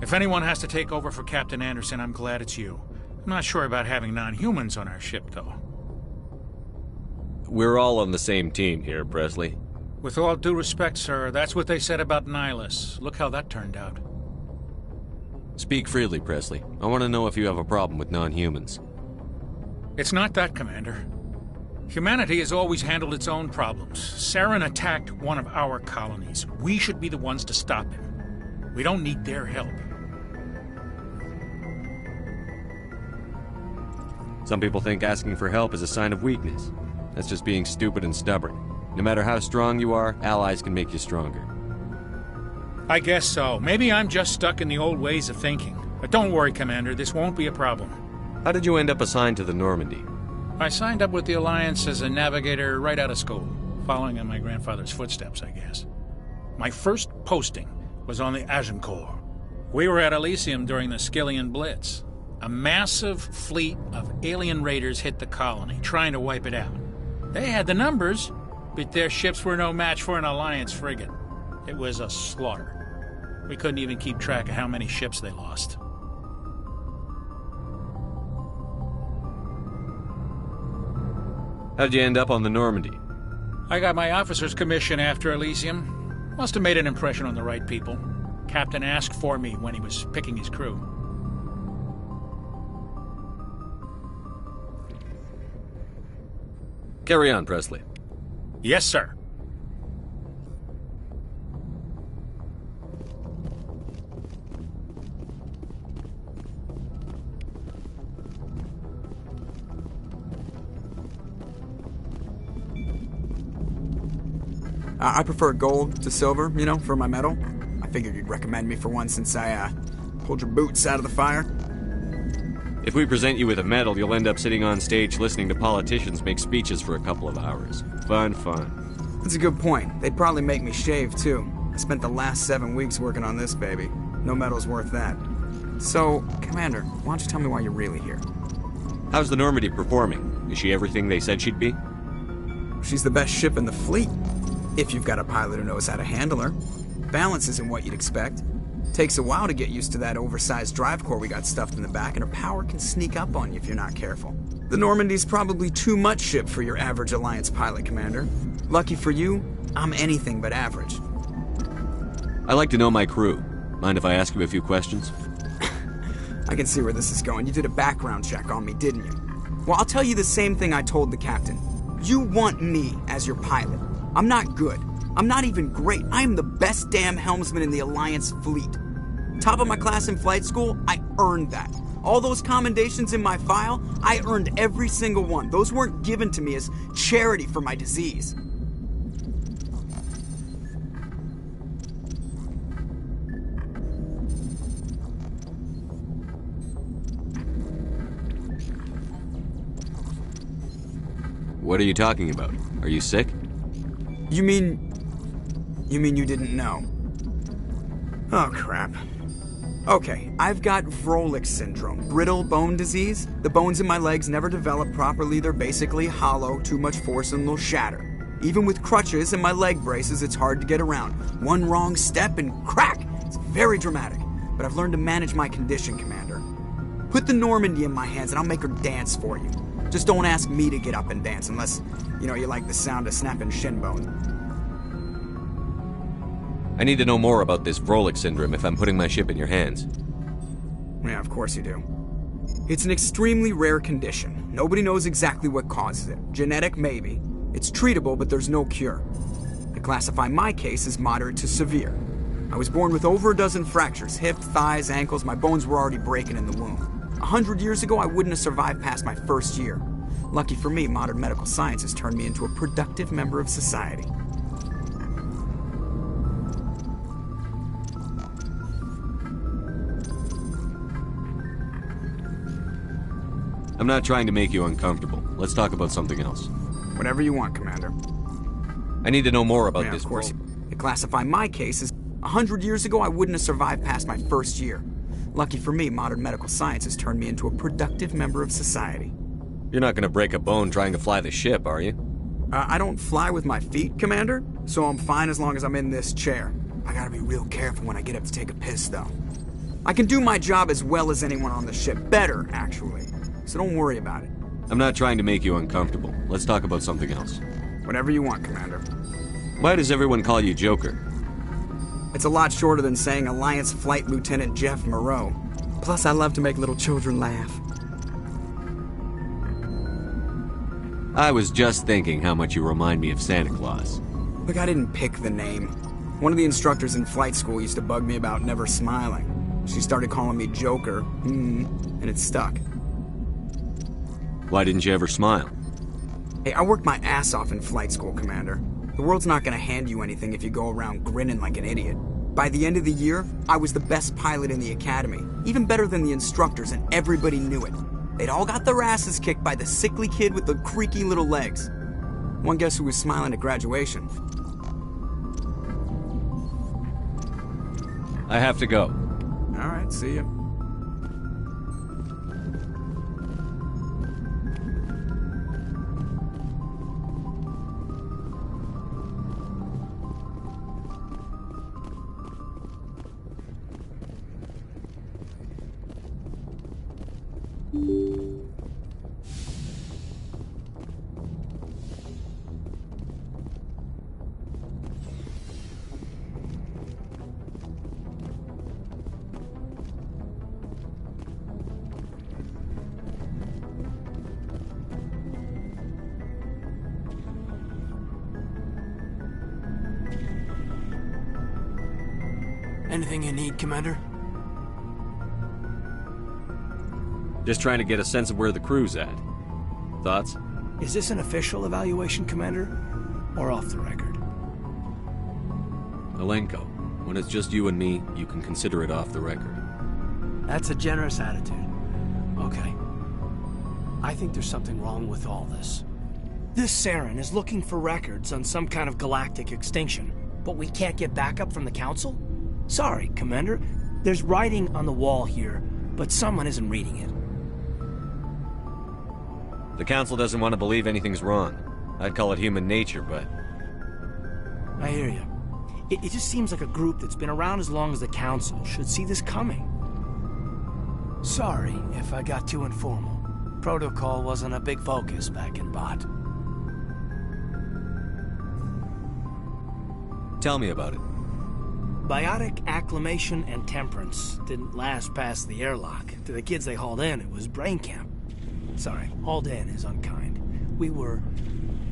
If anyone has to take over for Captain Anderson, I'm glad it's you. I'm not sure about having non-humans on our ship, though. We're all on the same team here, Presley. With all due respect, sir, that's what they said about Nihilus. Look how that turned out. Speak freely, Presley. I want to know if you have a problem with non-humans. It's not that, Commander. Humanity has always handled its own problems. Saren attacked one of our colonies. We should be the ones to stop him. We don't need their help. Some people think asking for help is a sign of weakness. That's just being stupid and stubborn. No matter how strong you are, allies can make you stronger. I guess so. Maybe I'm just stuck in the old ways of thinking. But don't worry, Commander, this won't be a problem. How did you end up assigned to the Normandy? I signed up with the Alliance as a navigator right out of school, following in my grandfather's footsteps, I guess. My first posting was on the Agincourt. We were at Elysium during the Skillian Blitz. A massive fleet of alien raiders hit the colony, trying to wipe it out. They had the numbers, but their ships were no match for an Alliance frigate. It was a slaughter. We couldn't even keep track of how many ships they lost. How'd you end up on the Normandy? I got my officer's commission after Elysium. Must have made an impression on the right people. Captain asked for me when he was picking his crew. Carry on, Presley. Yes, sir. I prefer gold to silver, you know, for my medal. I figured you'd recommend me for one since I, pulled your boots out of the fire. If we present you with a medal, you'll end up sitting on stage listening to politicians make speeches for a couple of hours. Fun. That's a good point. They'd probably make me shave, too. I spent the last 7 weeks working on this baby. No medal's worth that. So, Commander, why don't you tell me why you're really here? How's the Normandy performing? Is she everything they said she'd be? She's the best ship in the fleet. If you've got a pilot who knows how to handle her. Balance isn't what you'd expect. Takes a while to get used to that oversized drive core we got stuffed in the back, and her power can sneak up on you if you're not careful. The Normandy's probably too much ship for your average Alliance pilot, Commander. Lucky for you, I'm anything but average. I like to know my crew. Mind if I ask you a few questions? I can see where this is going. You did a background check on me, didn't you? Well, I'll tell you the same thing I told the captain. You want me as your pilot. I'm not good. I'm not even great. I am the best damn helmsman in the Alliance fleet. Top of my class in flight school, I earned that. All those commendations in my file, I earned every single one. Those weren't given to me as charity for my disease. What are you talking about? Are you sick? You mean you didn't know? Oh, crap. Okay, I've got Vrolik syndrome, brittle bone disease. The bones in my legs never develop properly. They're basically hollow, too much force and they'll shatter. Even with crutches and my leg braces, it's hard to get around. One wrong step and crack! It's very dramatic. But I've learned to manage my condition, Commander. Put the Normandy in my hands and I'll make her dance for you. Just don't ask me to get up and dance unless, you like the sound of snapping shin bone. I need to know more about this Vrolik syndrome if I'm putting my ship in your hands. Yeah, of course you do. It's an extremely rare condition. Nobody knows exactly what causes it. Genetic, maybe. It's treatable, but there's no cure. They classify my case as moderate to severe. I was born with over a dozen fractures, hip, thighs, ankles. My bones were already breaking in the womb. 100 years ago, I wouldn't have survived past my first year. Lucky for me, modern medical science has turned me into a productive member of society. I'm not trying to make you uncomfortable. Let's talk about something else. Whatever you want, Commander. I need to know more about Yeah, this. of course. They classify my case as 100 years ago, I wouldn't have survived past my first year. Lucky for me, modern medical science has turned me into a productive member of society. You're not going to break a bone trying to fly the ship, are you? I don't fly with my feet, Commander, so I'm fine as long as I'm in this chair. I gotta be real careful when I get up to take a piss, though. I can do my job as well as anyone on the ship. Better, actually. So don't worry about it. I'm not trying to make you uncomfortable. Let's talk about something else. Whatever you want, Commander. Why does everyone call you Joker? It's a lot shorter than saying Alliance Flight Lieutenant Jeff Moreau. Plus, I love to make little children laugh. I was just thinking how much you remind me of Santa Claus. Look, I didn't pick the name. One of the instructors in flight school used to bug me about never smiling. She started calling me Joker, and it stuck. Why didn't you ever smile? Hey, I worked my ass off in flight school, Commander. The world's not gonna hand you anything if you go around grinning like an idiot. By the end of the year, I was the best pilot in the academy, even better than the instructors, and everybody knew it. They'd all got their asses kicked by the sickly kid with the creaky little legs. One guess who was smiling at graduation? I have to go. All right, see ya. Anything you need, Commander? Just trying to get a sense of where the crew's at. Thoughts? Is this an official evaluation, Commander? Or off the record? Alenko, when it's just you and me, you can consider it off the record. That's a generous attitude. Okay. I think there's something wrong with all this. This Saren is looking for records on some kind of galactic extinction, but we can't get backup from the Council? Sorry, Commander. There's writing on the wall here, but someone isn't reading it. The Council doesn't want to believe anything's wrong. I'd call it human nature, but... I hear you. It just seems like a group that's been around as long as the Council should see this coming. Sorry if I got too informal. Protocol wasn't a big focus back in Bot. Tell me about it. Biotic acclimation and temperance didn't last past the airlock. To the kids they hauled in, it was brain camp. Sorry, hauled in is unkind. We were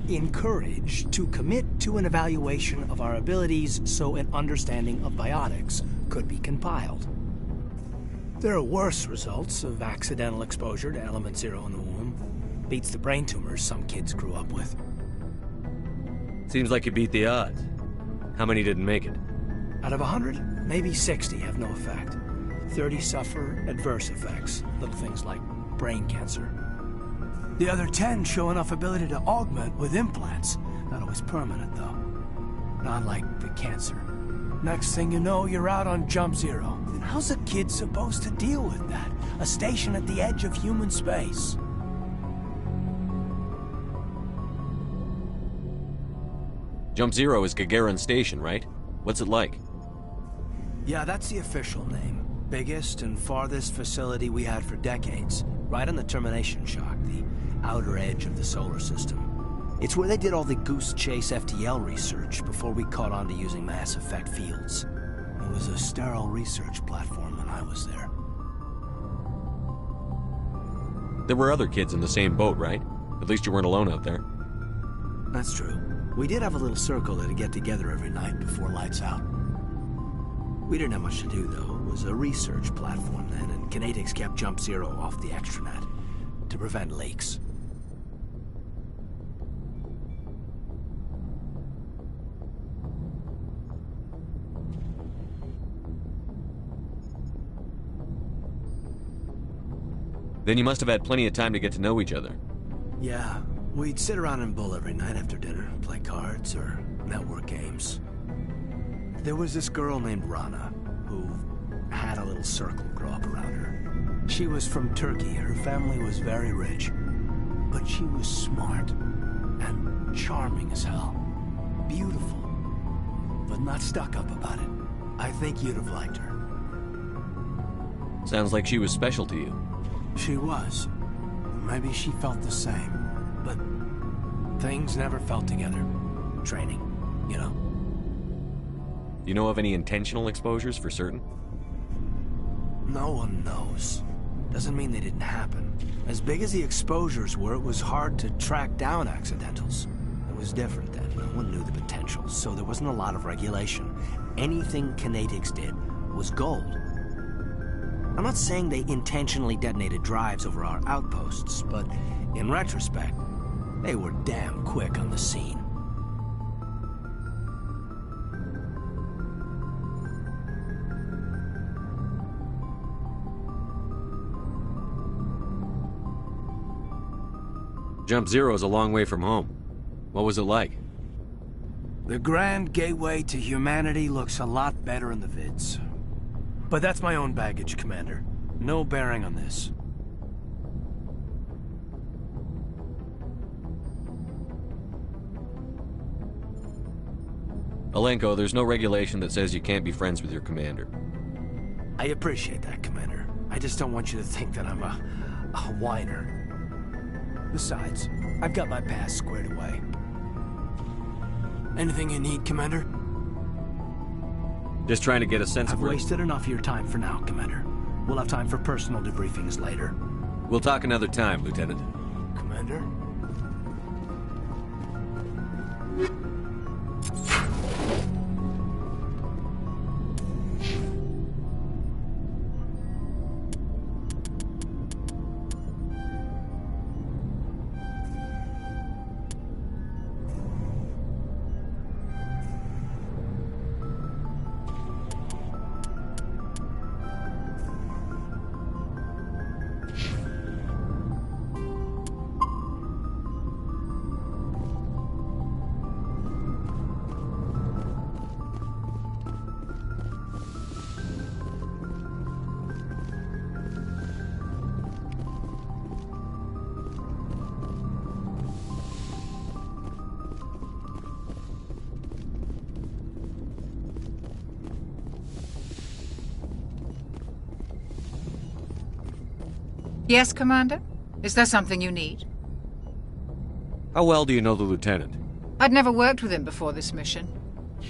encouraged to commit to an evaluation of our abilities so an understanding of biotics could be compiled. There are worse results of accidental exposure to element 0 in the womb. Beats the brain tumors some kids grew up with. Seems like you beat the odds. How many didn't make it? Out of 100, maybe 60 have no effect. 30 suffer adverse effects, little things like brain cancer. The other 10 show enough ability to augment with implants. Not always permanent, though. Not like the cancer. Next thing you know, you're out on Jump Zero. And how's a kid supposed to deal with that? A station at the edge of human space. Jump Zero is Gagarin Station, right? What's it like? Yeah, that's the official name. Biggest and farthest facility we had for decades. Right on the termination shock, the outer edge of the solar system. It's where they did all the Goose Chase FTL research before we caught on to using mass effect fields. It was a sterile research platform when I was there. There were other kids in the same boat, right? At least you weren't alone out there. That's true. We did have a little circle that'd get together every night before lights out. We didn't have much to do, though. It was a research platform then, and Kinetics kept Jump Zero off the extranet to prevent leaks. Then you must have had plenty of time to get to know each other. Yeah, we'd sit around and bull every night after dinner, play cards or network games. There was this girl named Rana, who had a little circle grow up around her. She was from Turkey, her family was very rich. But she was smart, and charming as hell. Beautiful, but not stuck up about it. I think you'd have liked her. Sounds like she was special to you. She was. Maybe she felt the same. But things never felt together. Training, you know. You know of any intentional exposures for certain? No one knows. Doesn't mean they didn't happen. As big as the exposures were, it was hard to track down accidentals. It was different then. No one knew the potential, so there wasn't a lot of regulation. Anything Kinetics did was gold. I'm not saying they intentionally detonated drives over our outposts, but in retrospect, they were damn quick on the scene. Jump Zero is a long way from home. What was it like? The grand gateway to humanity looks a lot better in the vids. But that's my own baggage, Commander. No bearing on this. Alenko, there's no regulation that says you can't be friends with your commander. I appreciate that, Commander. I just don't want you to think that I'm a whiner. Besides, I've got my past squared away. Anything you need, Commander? Just trying to get a sense I've of where... wasted enough of your time for now, Commander. We'll have time for personal debriefings later. We'll talk another time, Lieutenant. Commander? Yes, Commander? Is there something you need? How well do you know the Lieutenant? I'd never worked with him before this mission.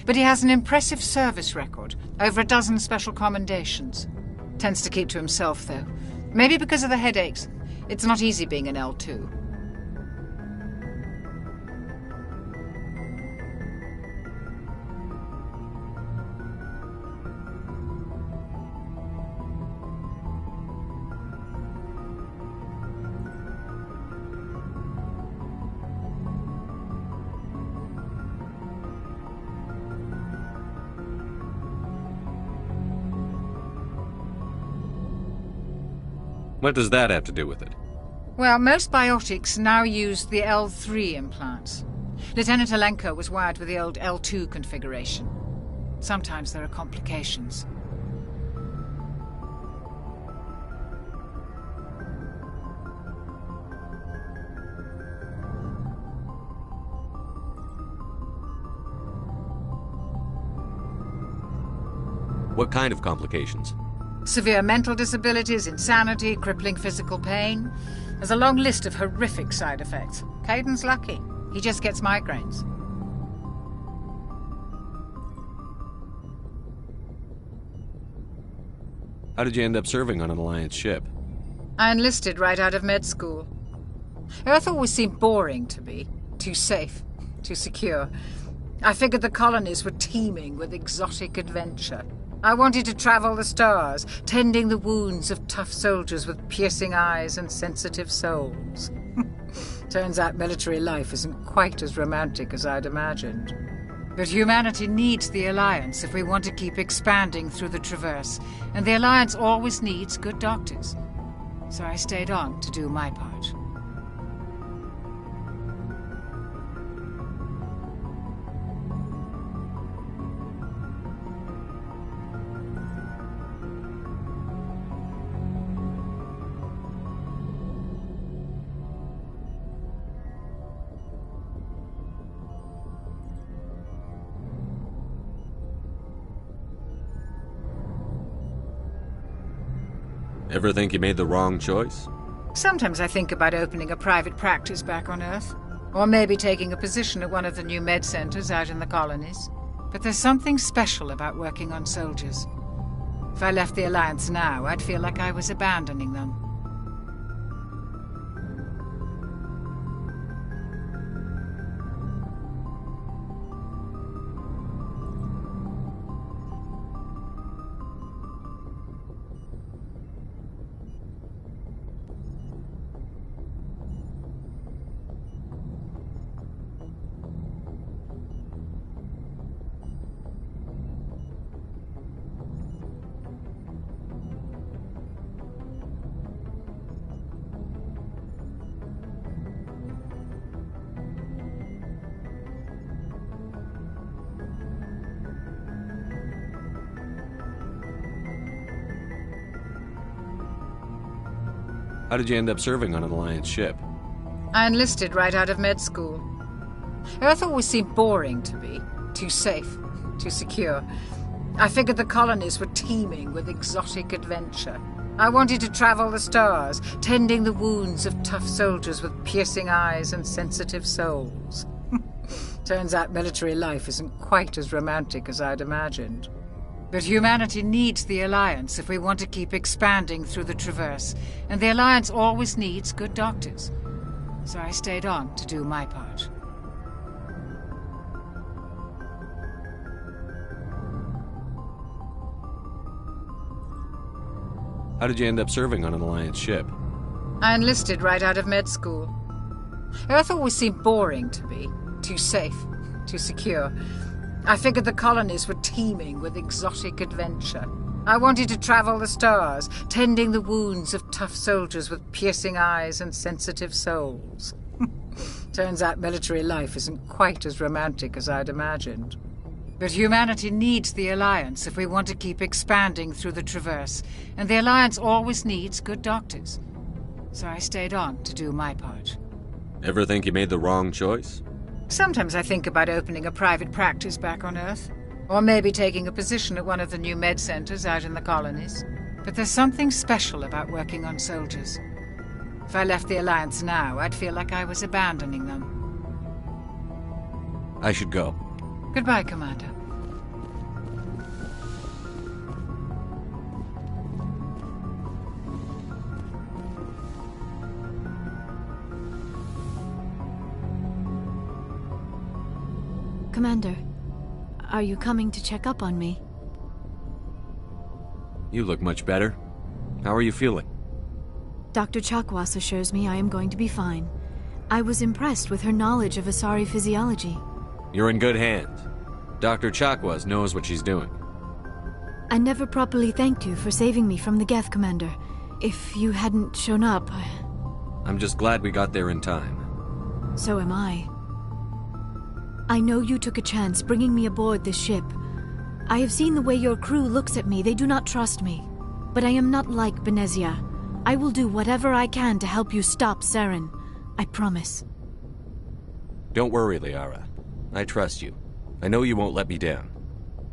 But he has an impressive service record, over a dozen special commendations. Tends to keep to himself, though. Maybe because of the headaches. It's not easy being an L2. What does that have to do with it? Well, most biotics now use the L3 implants. Lieutenant Alenko was wired with the old L2 configuration. Sometimes there are complications. What kind of complications? Severe mental disabilities, insanity, crippling physical pain. There's a long list of horrific side effects. Caden's lucky. He just gets migraines. How did you end up serving on an Alliance ship? I enlisted right out of med school. Earth always seemed boring to me. Too safe, too secure. I figured the colonies were teeming with exotic adventure. I wanted to travel the stars, tending the wounds of tough soldiers with piercing eyes and sensitive souls. Turns out military life isn't quite as romantic as I'd imagined. But humanity needs the Alliance if we want to keep expanding through the Traverse, and the Alliance always needs good doctors. So I stayed on to do my part. Ever think you made the wrong choice? Sometimes I think about opening a private practice back on Earth. Or maybe taking a position at one of the new med centers out in the colonies. But there's something special about working on soldiers. If I left the Alliance now, I'd feel like I was abandoning them. How did you end up serving on an Alliance ship? I enlisted right out of med school. Earth always seemed boring to me. Too safe, too secure. I figured the colonies were teeming with exotic adventure. I wanted to travel the stars, tending the wounds of tough soldiers with piercing eyes and sensitive souls. Turns out military life isn't quite as romantic as I'd imagined. But humanity needs the Alliance if we want to keep expanding through the Traverse, and the Alliance always needs good doctors. So I stayed on to do my part. How did you end up serving on an Alliance ship? I enlisted right out of med school. Earth always seemed boring to me. Too safe, too secure. I figured the colonies were teeming with exotic adventure. I wanted to travel the stars, tending the wounds of tough soldiers with piercing eyes and sensitive souls. Turns out military life isn't quite as romantic as I'd imagined. But humanity needs the Alliance if we want to keep expanding through the Traverse, and the Alliance always needs good doctors. So I stayed on to do my part. Ever think you made the wrong choice? Sometimes I think about opening a private practice back on Earth. Or maybe taking a position at one of the new med centers out in the colonies. But there's something special about working on soldiers. If I left the Alliance now, I'd feel like I was abandoning them. I should go. Goodbye, Commander. Commander, are you coming to check up on me? You look much better. How are you feeling? Dr. Chakwas assures me I am going to be fine. I was impressed with her knowledge of Asari physiology. You're in good hands. Dr. Chakwas knows what she's doing. I never properly thanked you for saving me from the Geth, Commander. If you hadn't shown up... I'm just glad we got there in time. So am I. I know you took a chance bringing me aboard this ship. I have seen the way your crew looks at me. They do not trust me. But I am not like Benezia. I will do whatever I can to help you stop Saren. I promise. Don't worry, Liara. I trust you. I know you won't let me down.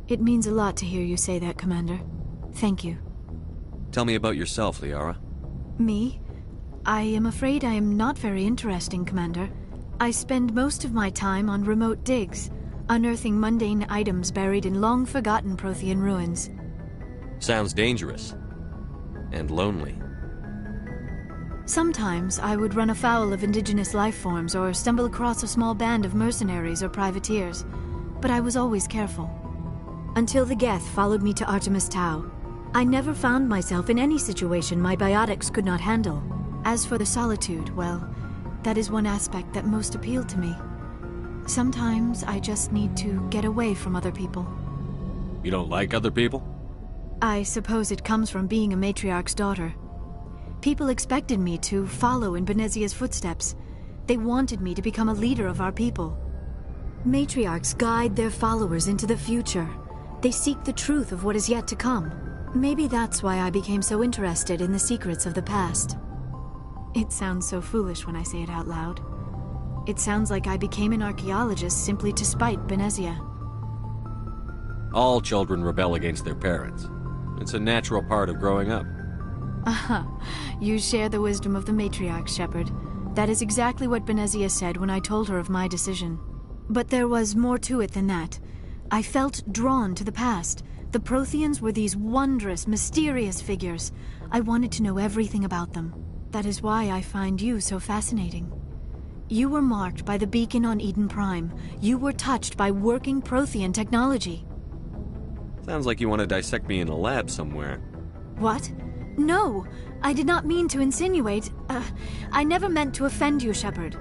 It means a lot to hear you say that, Commander. Thank you. Tell me about yourself, Liara. Me? I am afraid I am not very interesting, Commander. I spend most of my time on remote digs, unearthing mundane items buried in long-forgotten Prothean ruins. Sounds dangerous. And lonely. Sometimes I would run afoul of indigenous life forms or stumble across a small band of mercenaries or privateers, but I was always careful. Until the Geth followed me to Artemis Tau, I never found myself in any situation my biotics could not handle. As for the solitude, well, that is one aspect that most appealed to me. Sometimes I just need to get away from other people. You don't like other people? I suppose it comes from being a matriarch's daughter. People expected me to follow in Benezia's footsteps. They wanted me to become a leader of our people. Matriarchs guide their followers into the future. They seek the truth of what is yet to come. Maybe that's why I became so interested in the secrets of the past. It sounds so foolish when I say it out loud. It sounds like I became an archaeologist simply to spite Benezia. All children rebel against their parents. It's a natural part of growing up. Aha, you share the wisdom of the matriarch, Shepard. That is exactly what Benezia said when I told her of my decision. But there was more to it than that. I felt drawn to the past. The Protheans were these wondrous, mysterious figures. I wanted to know everything about them. That is why I find you so fascinating. You were marked by the beacon on Eden Prime. You were touched by working Prothean technology. Sounds like you want to dissect me in a lab somewhere. What? No, I did not mean to insinuate. I never meant to offend you, Shepard.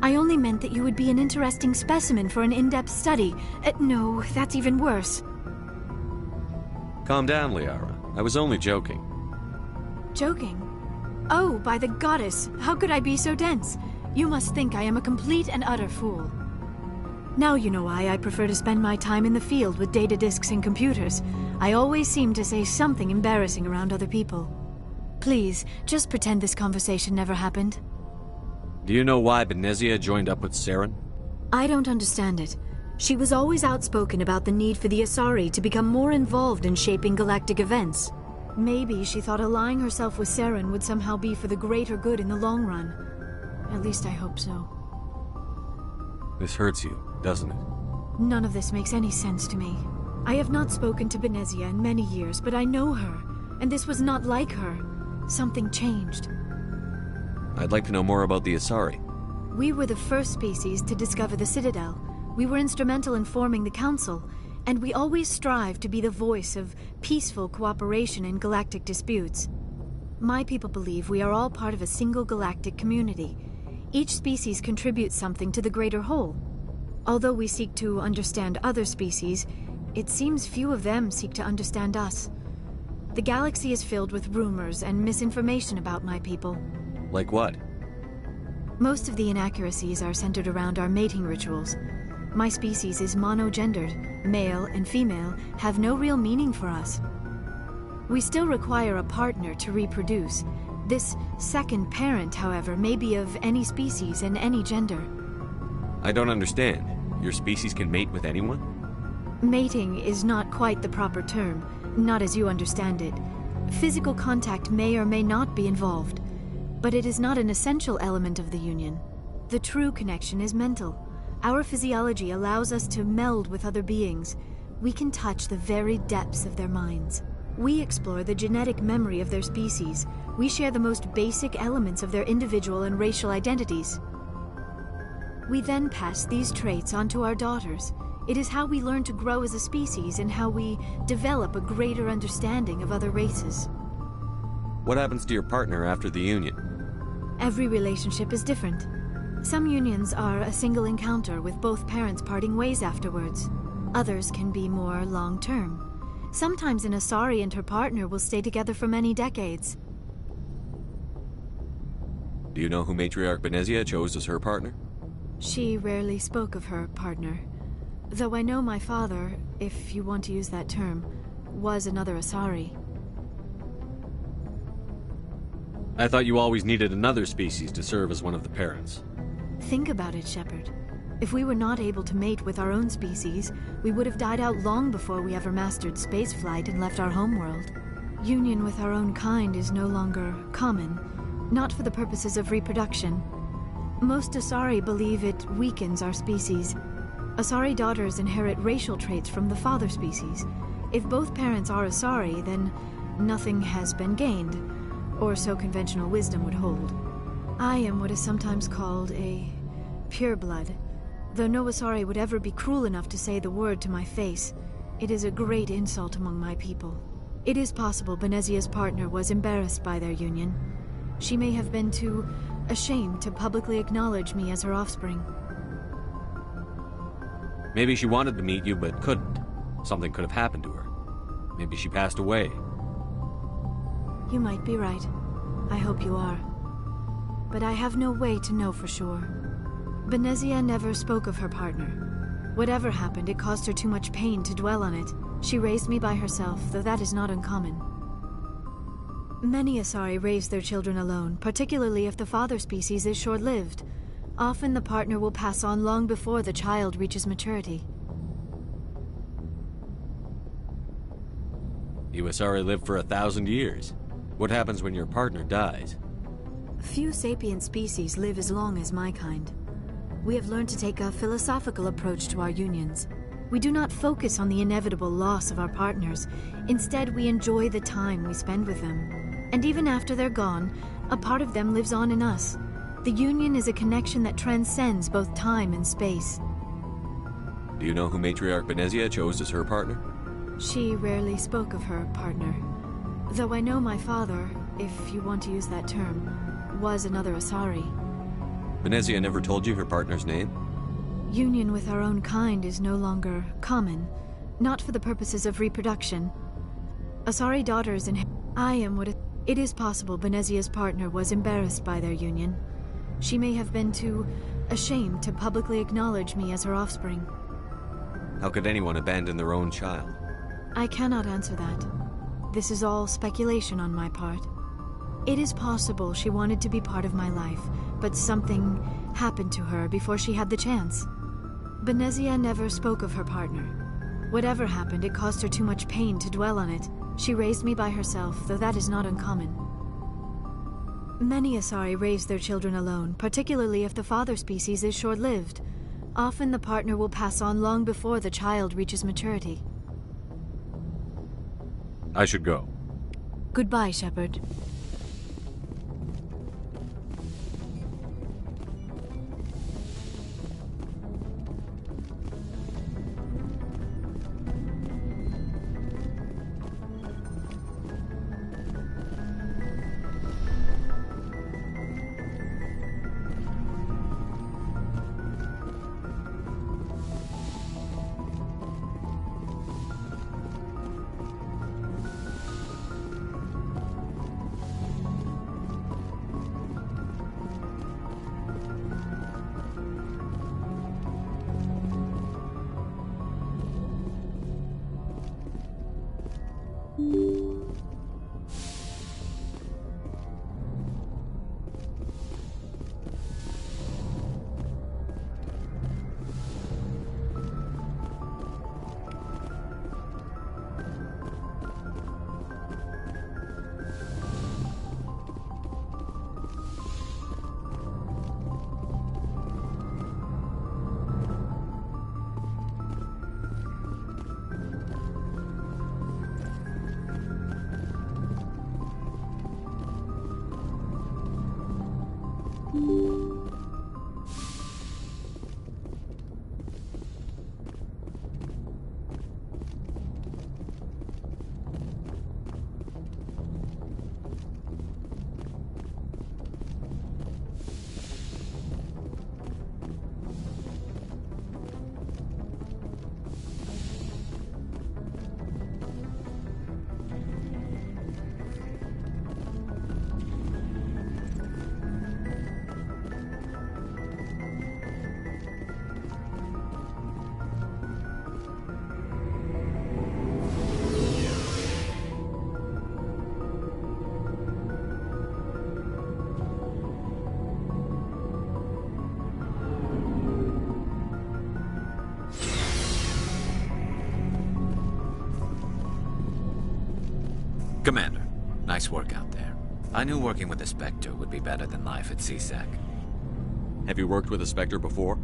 I only meant that you would be an interesting specimen for an in-depth study. No, that's even worse. Calm down, Liara. I was only joking. Joking? Oh, by the goddess, how could I be so dense? You must think I am a complete and utter fool. Now you know why I prefer to spend my time in the field with data disks and computers. I always seem to say something embarrassing around other people. Please, just pretend this conversation never happened. Do you know why Benezia joined up with Saren? I don't understand it. She was always outspoken about the need for the Asari to become more involved in shaping galactic events. Maybe she thought allying herself with Saren would somehow be for the greater good in the long run. At least I hope so. This hurts you, doesn't it? None of this makes any sense to me. I have not spoken to Benezia in many years, but I know her, and this was not like her. Something changed. I'd like to know more about the Asari. We were the first species to discover the Citadel. We were instrumental in forming the Council, and we always strive to be the voice of peaceful cooperation in galactic disputes. My people believe we are all part of a single galactic community. Each species contributes something to the greater whole. Although we seek to understand other species, it seems few of them seek to understand us. The galaxy is filled with rumors and misinformation about my people. Like what? Most of the inaccuracies are centered around our mating rituals. My species is monogendered. Male and female have no real meaning for us. We still require a partner to reproduce. This second parent, however, may be of any species and any gender. I don't understand. Your species can mate with anyone? Mating is not quite the proper term, not as you understand it. Physical contact may or may not be involved, but it is not an essential element of the union. The true connection is mental. Our physiology allows us to meld with other beings. We can touch the very depths of their minds. We explore the genetic memory of their species. We share the most basic elements of their individual and racial identities. We then pass these traits on to our daughters. It is how we learn to grow as a species and how we develop a greater understanding of other races. What happens to your partner after the union? Every relationship is different. Some unions are a single encounter with both parents parting ways afterwards. Others can be more long-term. Sometimes an Asari and her partner will stay together for many decades. Do you know who Matriarch Benezia chose as her partner? She rarely spoke of her partner. Though I know my father, if you want to use that term, was another Asari. I thought you always needed another species to serve as one of the parents. Think about it, Shepard. If we were not able to mate with our own species, we would have died out long before we ever mastered spaceflight and left our homeworld. Union with our own kind is no longer common, not for the purposes of reproduction. Most Asari believe it weakens our species. Asari daughters inherit racial traits from the father species. If both parents are Asari, then nothing has been gained, or so conventional wisdom would hold. I am what is sometimes called a pureblood. Though no Asari would ever be cruel enough to say the word to my face, it is a great insult among my people. It is possible Benezia's partner was embarrassed by their union. She may have been too ashamed to publicly acknowledge me as her offspring. Maybe she wanted to meet you, but couldn't. Something could have happened to her. Maybe she passed away. You might be right. I hope you are. But I have no way to know for sure. Benezia never spoke of her partner. Whatever happened, it caused her too much pain to dwell on it. She raised me by herself, though that is not uncommon. Many Asari raise their children alone, particularly if the father species is short-lived. Often the partner will pass on long before the child reaches maturity. You Asari lived for 1,000 years. What happens when your partner dies? Few sapient species live as long as my kind. We have learned to take a philosophical approach to our unions. We do not focus on the inevitable loss of our partners. Instead, we enjoy the time we spend with them. And even after they're gone, a part of them lives on in us. The union is a connection that transcends both time and space. Do you know who Matriarch Benezia chose as her partner? She rarely spoke of her partner. Though I know my father, if you want to use that term, was another Asari. Benezia never told you her partner's name? Union with our own kind is no longer common, not for the purposes of reproduction. Asari daughters and I am what it is possible Benezia's partner was embarrassed by their union. She may have been too ashamed to publicly acknowledge me as her offspring. How could anyone abandon their own child? I cannot answer that. This is all speculation on my part. It is possible she wanted to be part of my life, but something happened to her before she had the chance. Benezia never spoke of her partner. Whatever happened, it caused her too much pain to dwell on it. She raised me by herself, though that is not uncommon. Many Asari raise their children alone, particularly if the father species is short-lived. Often the partner will pass on long before the child reaches maturity. I should go. Goodbye, Shepard. Commander, nice work out there. I knew working with a Spectre would be better than life at CSEC. Have you worked with a Spectre before?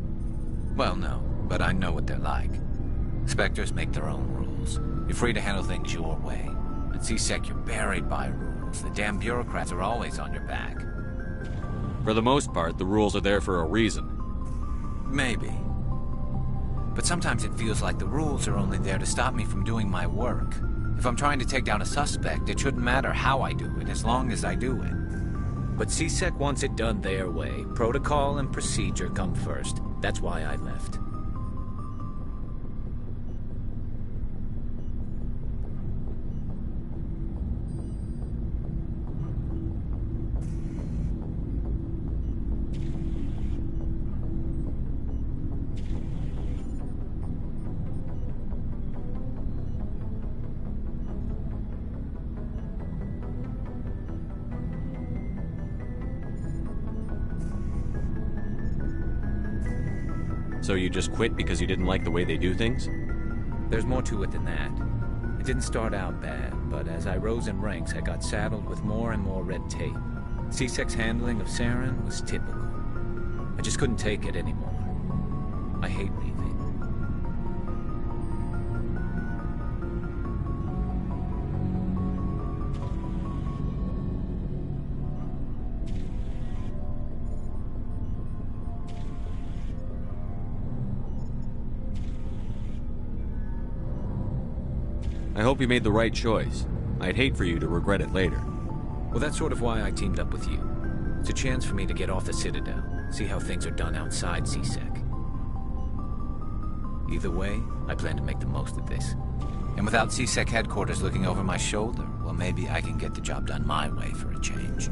Well, no, but I know what they're like. Spectres make their own rules. You're free to handle things your way. At CSEC, you're buried by rules. The damn bureaucrats are always on your back. For the most part, the rules are there for a reason. Maybe. But sometimes it feels like the rules are only there to stop me from doing my work. If I'm trying to take down a suspect, it shouldn't matter how I do it, as long as I do it. But CSEC wants it done their way. Protocol and procedure come first. That's why I left. So you just quit because you didn't like the way they do things? There's more to it than that. It didn't start out bad. but as I rose in ranks, I got saddled with more and more red tape. C-Sec's handling of Saren was typical. I just couldn't take it anymore. I hate leaving. I hope you made the right choice. I'd hate for you to regret it later. Well, that's sort of why I teamed up with you. It's a chance for me to get off the Citadel, see how things are done outside C-Sec. Either way, I plan to make the most of this. And without C-Sec headquarters looking over my shoulder, well, maybe I can get the job done my way for a change.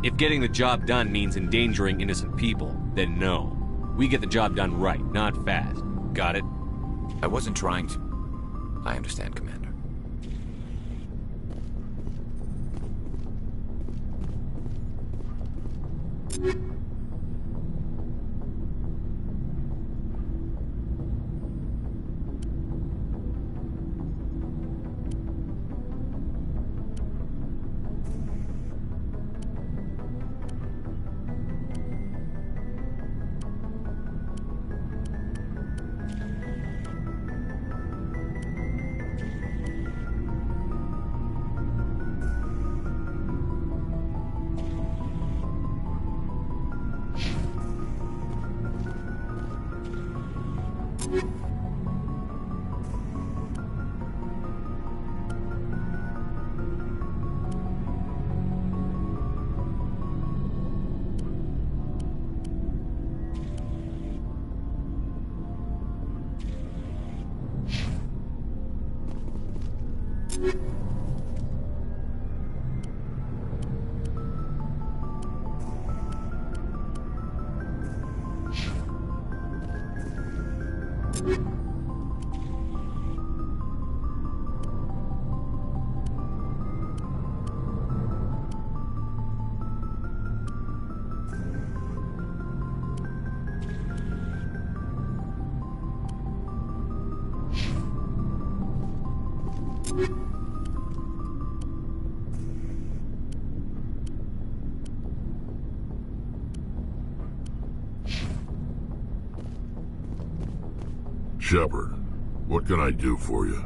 If getting the job done means endangering innocent people, then no. We get the job done right, not fast. Got it? I wasn't trying to. I understand, Commander. Shepard, what can I do for you?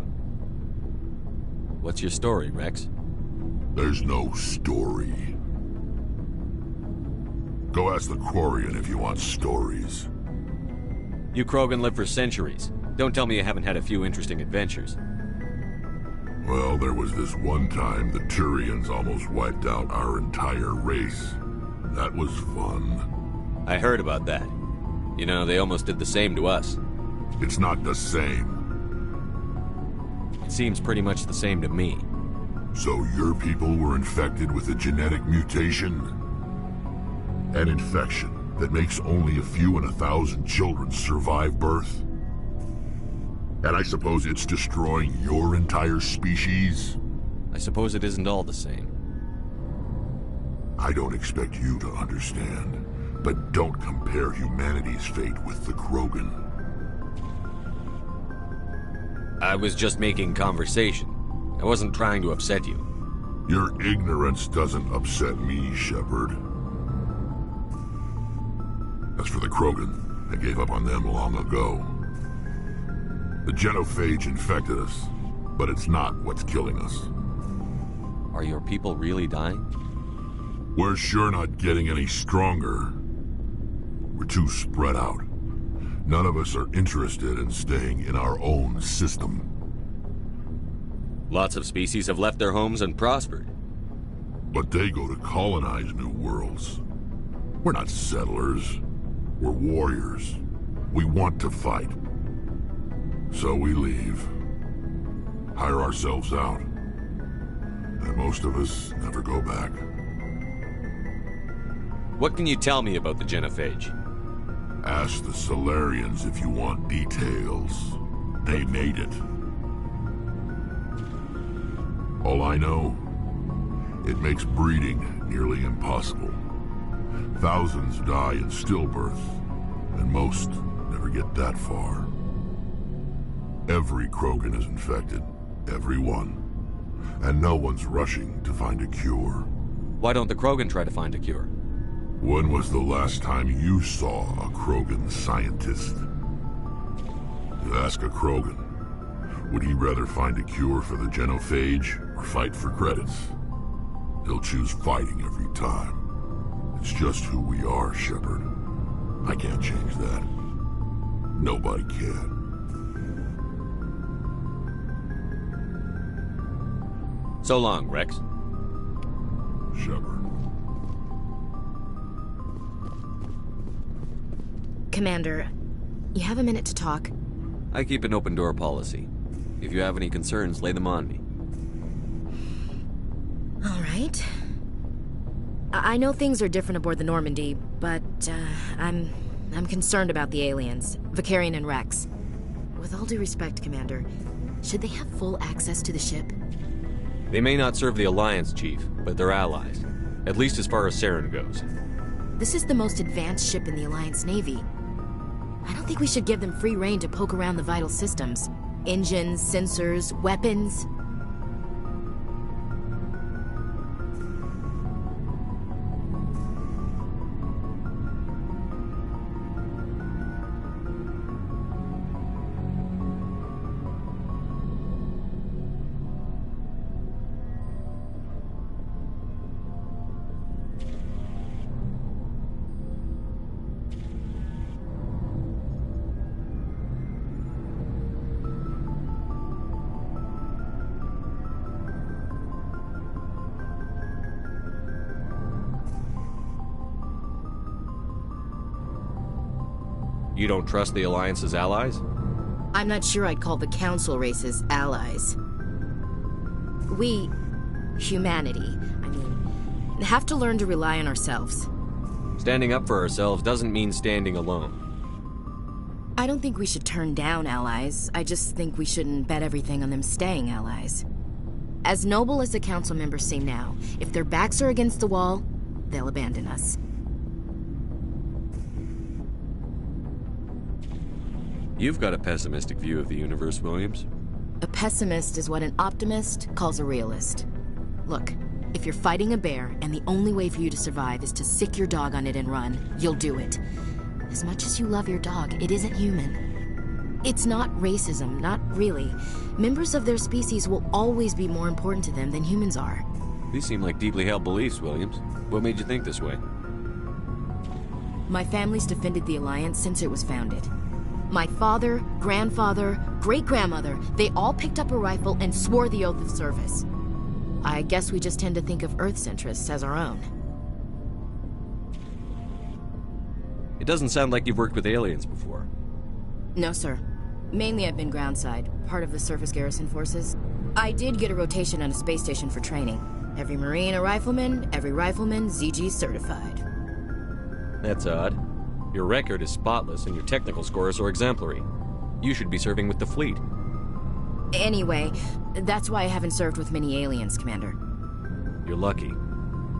What's your story, Rex? There's no story. Go ask the Quarian if you want stories. You Krogan live for centuries. Don't tell me you haven't had a few interesting adventures. Well, there was this one time the Turians almost wiped out our entire race. That was fun. I heard about that. You know, they almost did the same to us. It's not the same. It seems pretty much the same to me. So your people were infected with a genetic mutation? An infection that makes only a few in 1,000 children survive birth? And I suppose it's destroying your entire species? I suppose it isn't all the same. I don't expect you to understand, but don't compare humanity's fate with the Krogan. I was just making conversation. I wasn't trying to upset you. Your ignorance doesn't upset me, Shepard. As for the Krogan, I gave up on them long ago. The genophage infected us, but it's not what's killing us. Are your people really dying? We're sure not getting any stronger. We're too spread out. None of us are interested in staying in our own system. Lots of species have left their homes and prospered. But they go to colonize new worlds. We're not settlers. We're warriors. We want to fight. So we leave. Hire ourselves out. And most of us never go back. What can you tell me about the genophage? Ask the Solarians if you want details. They made it. All I know, it makes breeding nearly impossible. Thousands die in stillbirth, and most never get that far. Every Krogan is infected. Every one. and no one's rushing to find a cure. Why don't the Krogan try to find a cure? When was the last time you saw a Krogan scientist? You ask a Krogan, would he rather find a cure for the genophage or fight for credits? He'll choose fighting every time. It's just who we are, Shepard. I can't change that. Nobody can. So long, Rex. Shepard. Commander, you have a minute to talk? I keep an open door policy. If you have any concerns, lay them on me. All right. I know things are different aboard the Normandy, but I'm concerned about the aliens, Vicarian and Rex. With all due respect, Commander, should they have full access to the ship? They may not serve the Alliance, Chief, but they're allies. At least as far as Saren goes. This is the most advanced ship in the Alliance Navy. I don't think we should give them free rein to poke around the vital systems. Engines, sensors, weapons. You don't trust the Alliance's allies? I'm not sure I'd call the Council races allies. We, humanity, have to learn to rely on ourselves. Standing up for ourselves doesn't mean standing alone. I don't think we should turn down allies. I just think we shouldn't bet everything on them staying allies. As noble as the Council members seem now, if their backs are against the wall, they'll abandon us. You've got a pessimistic view of the universe, Williams. A pessimist is what an optimist calls a realist. Look, if you're fighting a bear and the only way for you to survive is to sick your dog on it and run, you'll do it. As much as you love your dog, it isn't human. It's not racism, not really. Members of their species will always be more important to them than humans are. These seem like deeply held beliefs, Williams. What made you think this way? My family's defended the Alliance since it was founded. My father, grandfather, great-grandmother, they all picked up a rifle and swore the oath of service. I guess we just tend to think of Earth's interests as our own. It doesn't sound like you've worked with aliens before. No, sir. Mainly I've been groundside, part of the surface garrison forces. I did get a rotation on a space station for training. Every Marine a rifleman, every rifleman ZG certified. That's odd. Your record is spotless and your technical scores are exemplary. You should be serving with the fleet. Anyway, that's why I haven't served with many aliens, Commander. You're lucky.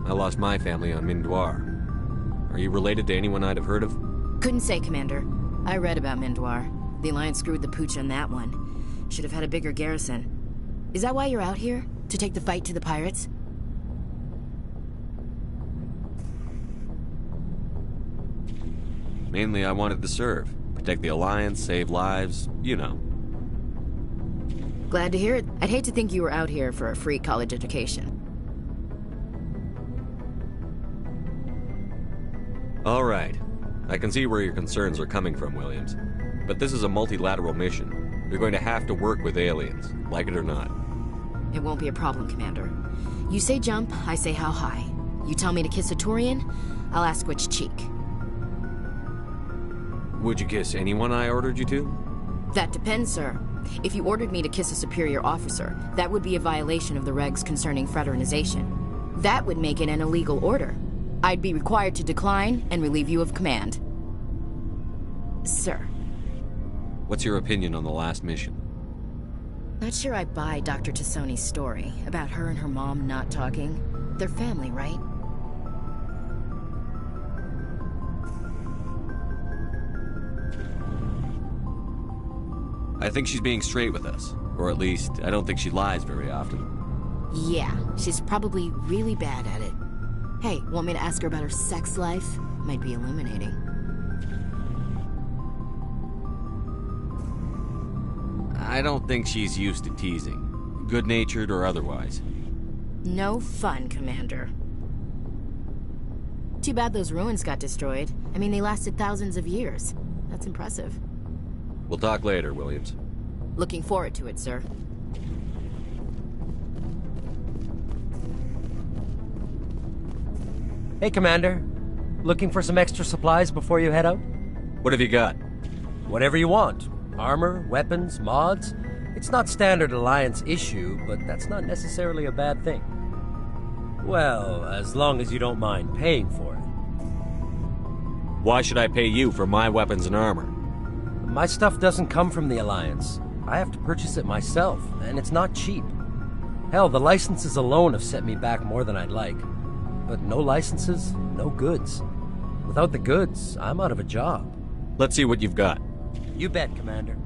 I lost my family on Mindoir. Are you related to anyone I'd have heard of? Couldn't say, Commander. I read about Mindoir. The Alliance screwed the pooch on that one. Should have had a bigger garrison. Is that why you're out here? To take the fight to the pirates? Mainly I wanted to serve. Protect the Alliance, save lives, you know. Glad to hear it. I'd hate to think you were out here for a free college education. All right. I can see where your concerns are coming from, Williams. But this is a multilateral mission. You're going to have to work with aliens, like it or not. It won't be a problem, Commander. You say jump, I say how high. You tell me to kiss a Turian, I'll ask which cheek. Would you kiss anyone I ordered you to? That depends, sir. If you ordered me to kiss a superior officer, that would be a violation of the regs concerning fraternization. That would make it an illegal order. I'd be required to decline and relieve you of command. Sir. What's your opinion on the last mission? Not sure I buy Dr. Tassoni's story about her and her mom not talking. They're family, right? I think she's being straight with us. Or at least, I don't think she lies very often. Yeah, she's probably really bad at it. Hey, want me to ask her about her sex life? Might be illuminating. I don't think she's used to teasing, good-natured or otherwise. No fun, Commander. Too bad those ruins got destroyed. I mean, they lasted thousands of years. That's impressive. We'll talk later, Williams. Looking forward to it, sir. Hey, Commander. Looking for some extra supplies before you head out? What have you got? Whatever you want. Armor, weapons, mods. It's not standard Alliance issue, but that's not necessarily a bad thing. Well, as long as you don't mind paying for it. Why should I pay you for my weapons and armor? My stuff doesn't come from the Alliance. I have to purchase it myself, and it's not cheap. Hell, the licenses alone have set me back more than I'd like. But no licenses, no goods. Without the goods, I'm out of a job. Let's see what you've got. You bet, Commander.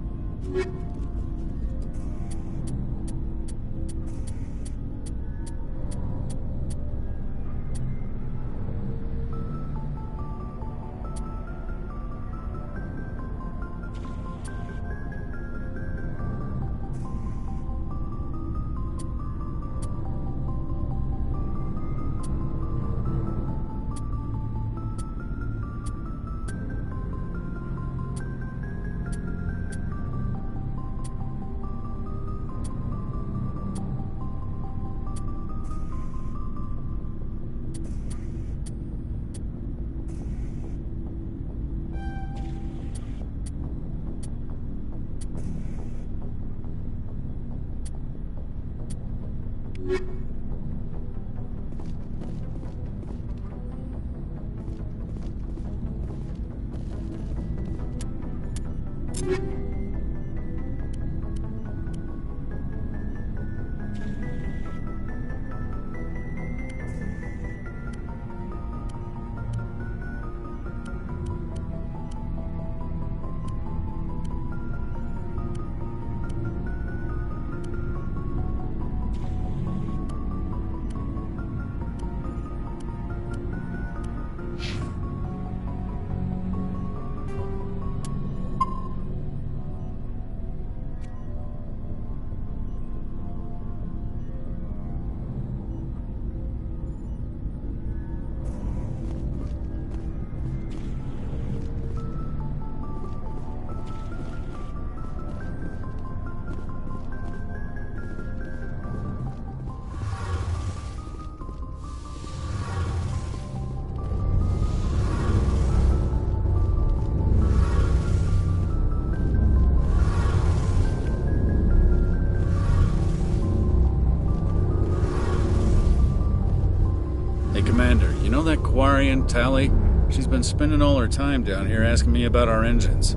Commander, you know that Quarian, Tally? She's been spending all her time down here asking me about our engines.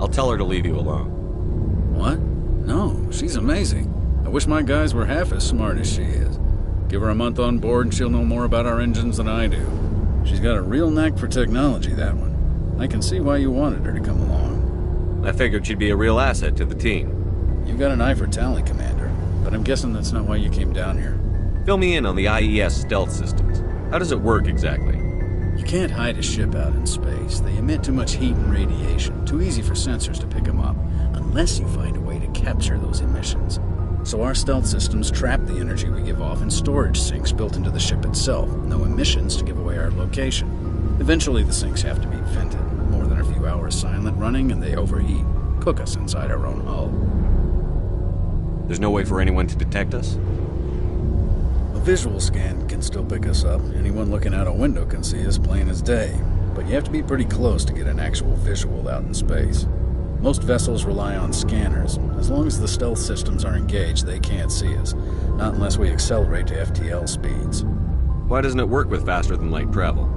I'll tell her to leave you alone. What? No, she's amazing. I wish my guys were half as smart as she is. Give her a month on board and she'll know more about our engines than I do. She's got a real knack for technology, that one. I can see why you wanted her to come along. I figured she'd be a real asset to the team. You've got an eye for Tally, Commander, but I'm guessing that's not why you came down here. Fill me in on the IES stealth systems. How does it work exactly? You can't hide a ship out in space. They emit too much heat and radiation. Too easy for sensors to pick them up, unless you find a way to capture those emissions. So our stealth systems trap the energy we give off in storage sinks built into the ship itself. No emissions to give away our location. Eventually the sinks have to be vented. More than a few hours silent running and they overheat. Cook us inside our own hull. There's no way for anyone to detect us? A visual scan can still pick us up. Anyone looking out a window can see us plain as day. But you have to be pretty close to get an actual visual out in space. Most vessels rely on scanners. As long as the stealth systems are engaged, they can't see us. Not unless we accelerate to FTL speeds. Why doesn't it work with faster-than-light travel?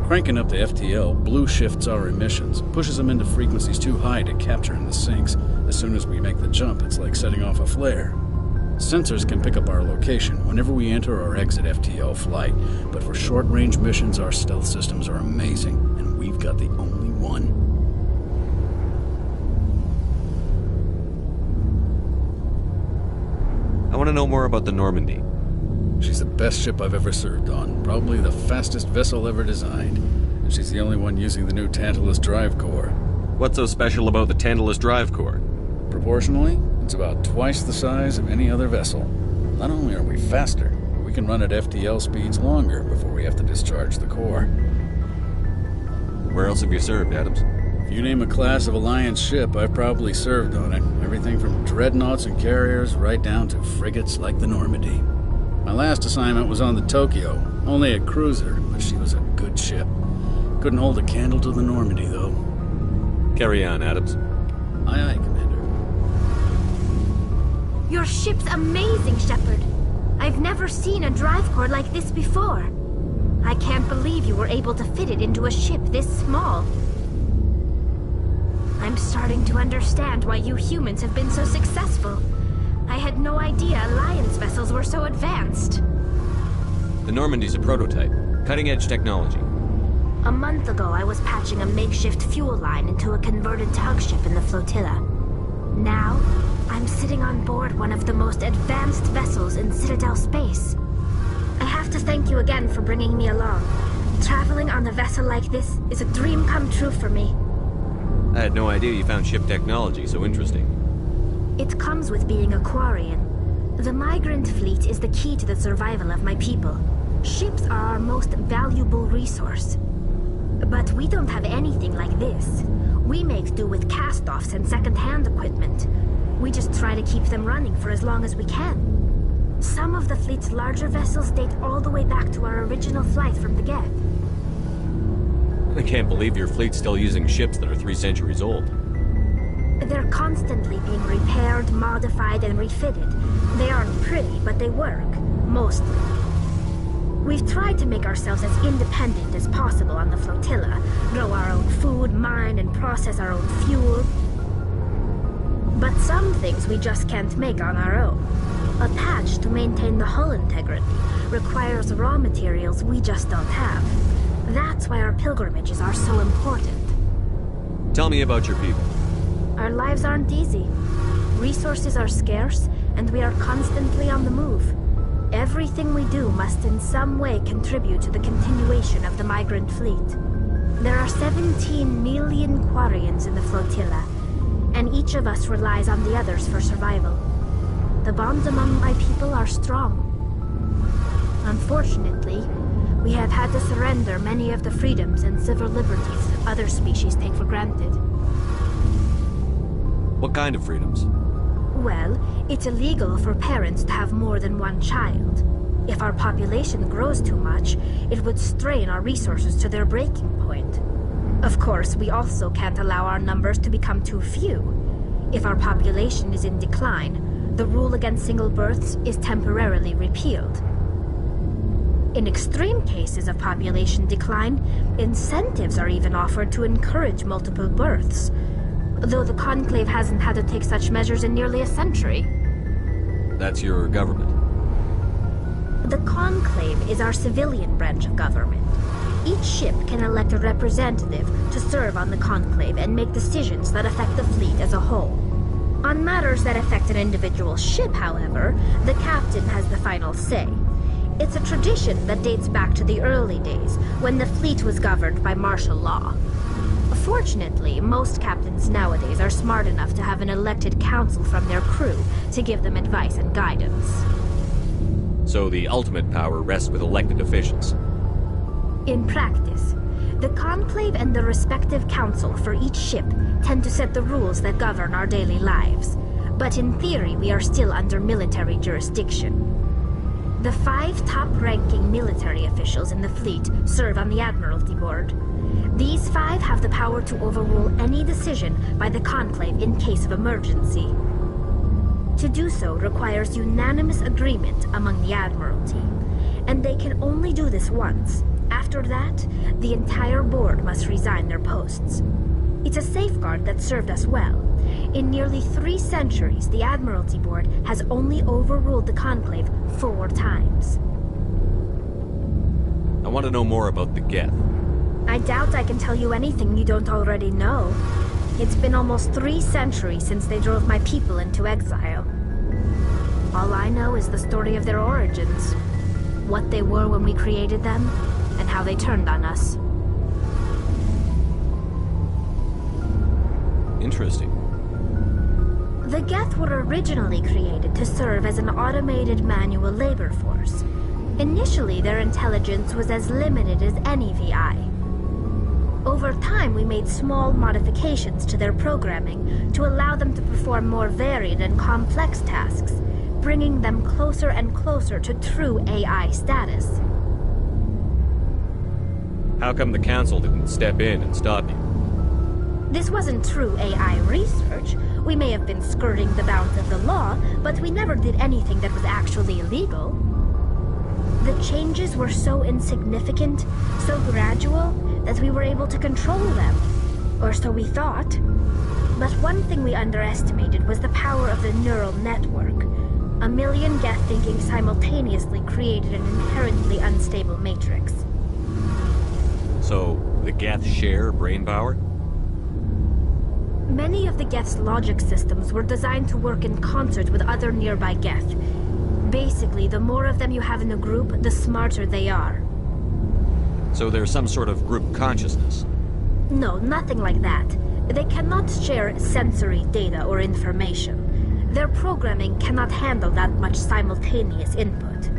Cranking up to FTL blue shifts our emissions, pushes them into frequencies too high to capture in the sinks. As soon as we make the jump, it's like setting off a flare. Sensors can pick up our location whenever we enter or exit FTL flight, but for short-range missions, our stealth systems are amazing, and we've got the only one. I want to know know more about the Normandy? She's the best ship I've ever served on. Probably the fastest vessel ever designed. And she's the only one using the new Tantalus drive core. What's so special about the Tantalus drive core? Proportionally, it's about twice the size of any other vessel. Not only are we faster, but we can run at FTL speeds longer before we have to discharge the core. Where else have you served, Adams? If you name a class of Alliance ship, I've probably served on it. Everything from dreadnoughts and carriers right down to frigates like the Normandy. My last assignment was on the Tokyo, only a cruiser, but she was a good ship. Couldn't hold a candle to the Normandy, though. Carry on, Adams. Aye, aye, Commander. Your ship's amazing, Shepard. I've never seen a drive core like this before. I can't believe you were able to fit it into a ship this small. I'm starting to understand why you humans have been so successful. I had no idea Alliance vessels were so advanced. The Normandy's a prototype. Cutting-edge technology. A month ago, I was patching a makeshift fuel line into a converted tug ship in the flotilla. Now, I'm sitting on board one of the most advanced vessels in Citadel space. I have to thank you again for bringing me along. Traveling on a vessel like this is a dream come true for me. I had no idea you found ship technology so interesting. It comes with being a Quarian. The migrant fleet is the key to the survival of my people. Ships are our most valuable resource. But we don't have anything like this. We make do with cast-offs and second-hand equipment. We just try to keep them running for as long as we can. Some of the fleet's larger vessels date all the way back to our original flight from the Geth. I can't believe your fleet's still using ships that are 3 centuries old. They're constantly being repaired, modified, and refitted. They aren't pretty, but they work. Mostly. We've tried to make ourselves as independent as possible on the flotilla. Grow our own food, mine, and process our own fuel. But some things we just can't make on our own. A patch to maintain the hull integrity requires raw materials we just don't have. That's why our pilgrimages are so important. Tell me about your people. Our lives aren't easy. Resources are scarce, and we are constantly on the move. Everything we do must in some way contribute to the continuation of the migrant fleet. There are 17 million Quarians in the flotilla, and each of us relies on the others for survival. The bonds among my people are strong. Unfortunately, we have had to surrender many of the freedoms and civil liberties other species take for granted. What kind of freedoms? Well, it's illegal for parents to have more than one child. If our population grows too much, it would strain our resources to their breaking point. Of course, we also can't allow our numbers to become too few. If our population is in decline, the rule against single births is temporarily repealed. In extreme cases of population decline, incentives are even offered to encourage multiple births, though the Conclave hasn't had to take such measures in nearly a century. That's your government? The Conclave is our civilian branch of government. Each ship can elect a representative to serve on the Conclave and make decisions that affect the fleet as a whole. On matters that affect an individual ship, however, the captain has the final say. It's a tradition that dates back to the early days, when the fleet was governed by martial law. Fortunately, most captains nowadays are smart enough to have an elected council from their crew to give them advice and guidance. So the ultimate power rests with elected officials? In practice, the Conclave and the respective council for each ship tend to set the rules that govern our daily lives. But in theory, we are still under military jurisdiction. The 5 top-ranking military officials in the fleet serve on the Admiralty Board. These 5 have the power to overrule any decision by the Conclave in case of emergency. To do so requires unanimous agreement among the Admiralty, and they can only do this once. After that, the entire board must resign their posts. It's a safeguard that served us well. In nearly 3 centuries, the Admiralty Board has only overruled the Conclave 4 times. I want to know more about the Geth. I doubt I can tell you anything you don't already know. It's been almost 3 centuries since they drove my people into exile. All I know is the story of their origins. What they were when we created them, and how they turned on us. Interesting. The Geth were originally created to serve as an automated manual labor force. Initially, their intelligence was as limited as any VI. Over time, we made small modifications to their programming to allow them to perform more varied and complex tasks, bringing them closer and closer to true AI status. How come the Council didn't step in and stop you? This wasn't true AI research. We may have been skirting the bounds of the law, but we never did anything that was actually illegal. The changes were so insignificant, so gradual, that we were able to control them. Or so we thought. But one thing we underestimated was the power of the neural network. A million Geth thinking simultaneously created an inherently unstable matrix. So, the Geth share brain power? Many of the Geth's logic systems were designed to work in concert with other nearby Geth. Basically, the more of them you have in a group, the smarter they are. So there's some sort of group consciousness? No, nothing like that. They cannot share sensory data or information. Their programming cannot handle that much simultaneous input.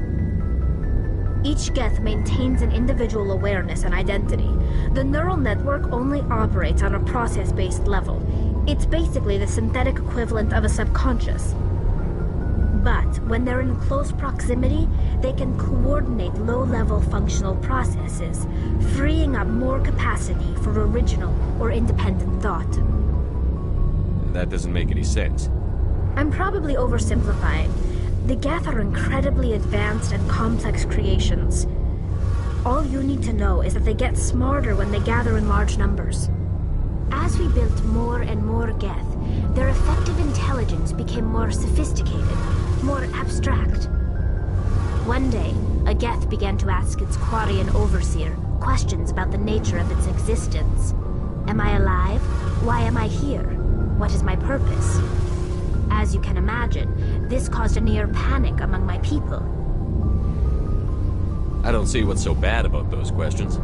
Each Geth maintains an individual awareness and identity. The neural network only operates on a process-based level. It's basically the synthetic equivalent of a subconscious. But when they're in close proximity, they can coordinate low-level functional processes, freeing up more capacity for original or independent thought. That doesn't make any sense. I'm probably oversimplifying. The Geth are incredibly advanced and complex creations. All you need to know is that they get smarter when they gather in large numbers. As we built more and more Geth, their effective intelligence became more sophisticated, more abstract. One day, a Geth began to ask its Quarian overseer questions about the nature of its existence. Am I alive? Why am I here? What is my purpose? As you can imagine, this caused a near panic among my people. I don't see what's so bad about those questions.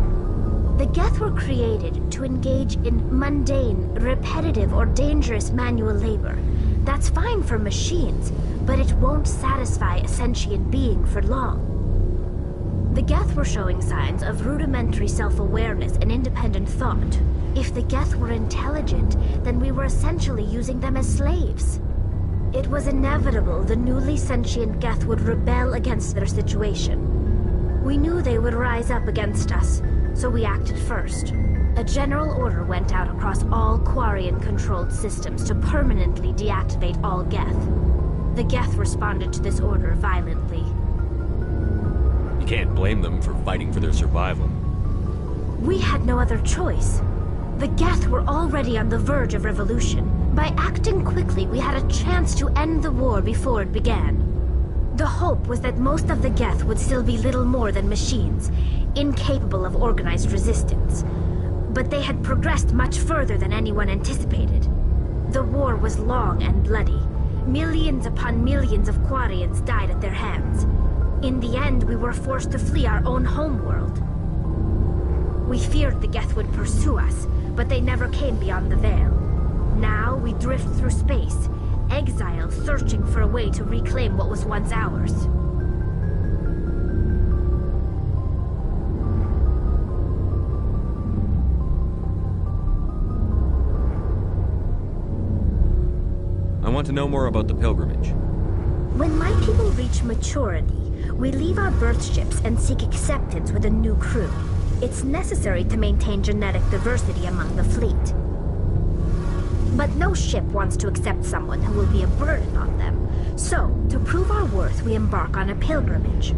The Geth were created to engage in mundane, repetitive, or dangerous manual labor. That's fine for machines, but it won't satisfy a sentient being for long. The Geth were showing signs of rudimentary self-awareness and independent thought. If the Geth were intelligent, then we were essentially using them as slaves. It was inevitable the newly sentient Geth would rebel against their situation. We knew they would rise up against us, so we acted first. A general order went out across all Quarian-controlled systems to permanently deactivate all Geth. The Geth responded to this order violently. You can't blame them for fighting for their survival. We had no other choice. The Geth were already on the verge of revolution. By acting quickly, we had a chance to end the war before it began. The hope was that most of the Geth would still be little more than machines, incapable of organized resistance. But they had progressed much further than anyone anticipated. The war was long and bloody. Millions upon millions of Quarians died at their hands. In the end, we were forced to flee our own homeworld. We feared the Geth would pursue us, but they never came beyond the Veil. Now we drift through space, exile searching for a way to reclaim what was once ours. I want to know more about the pilgrimage. When my people reach maturity, we leave our birth ships and seek acceptance with a new crew. It's necessary to maintain genetic diversity among the fleet. But no ship wants to accept someone who will be a burden on them. So, to prove our worth, we embark on a pilgrimage.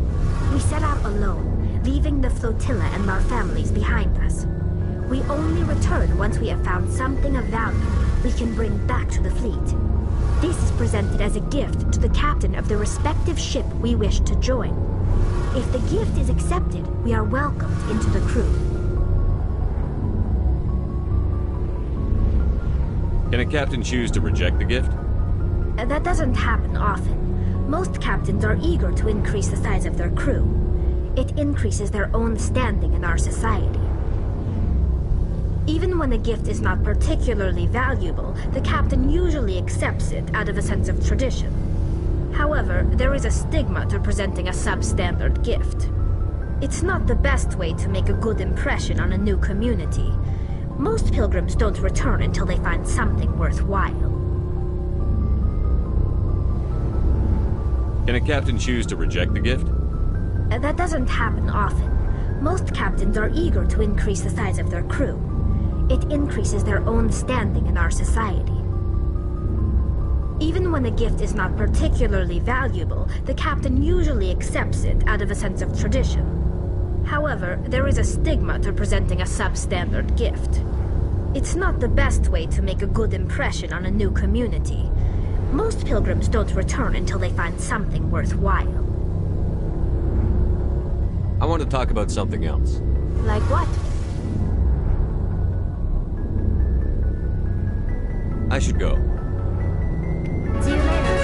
We set out alone, leaving the flotilla and our families behind us. We only return once we have found something of value we can bring back to the fleet. This is presented as a gift to the captain of the respective ship we wish to join. If the gift is accepted, we are welcomed into the crew. Can a captain choose to reject the gift? That doesn't happen often. Most captains are eager to increase the size of their crew. It increases their own standing in our society. Even when a gift is not particularly valuable, the captain usually accepts it out of a sense of tradition. However, there is a stigma to presenting a substandard gift. It's not the best way to make a good impression on a new community. Most pilgrims don't return until they find something worthwhile. Can a captain choose to reject the gift? That doesn't happen often. Most captains are eager to increase the size of their crew. It increases their own standing in our society. Even when a gift is not particularly valuable, the captain usually accepts it out of a sense of tradition. However, there is a stigma to presenting a substandard gift. It's not the best way to make a good impression on a new community. Most pilgrims don't return until they find something worthwhile. I want to talk about something else. Like what? I should go. See you later.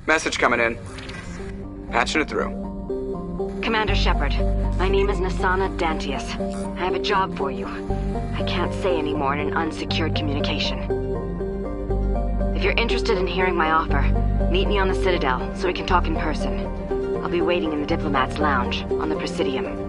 Message coming in. Patching it through. Commander Shepard, my name is Nasana Dantius. I have a job for you. I can't say any more in an unsecured communication. If you're interested in hearing my offer, meet me on the Citadel so we can talk in person. I'll be waiting in the Diplomat's Lounge on the Presidium.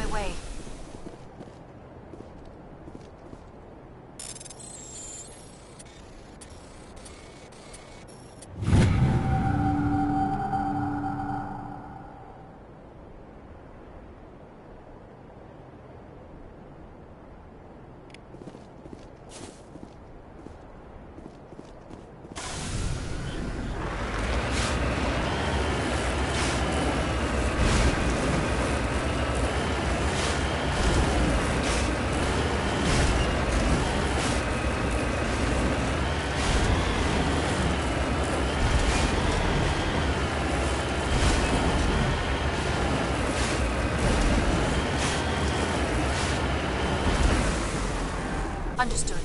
my way. Understood.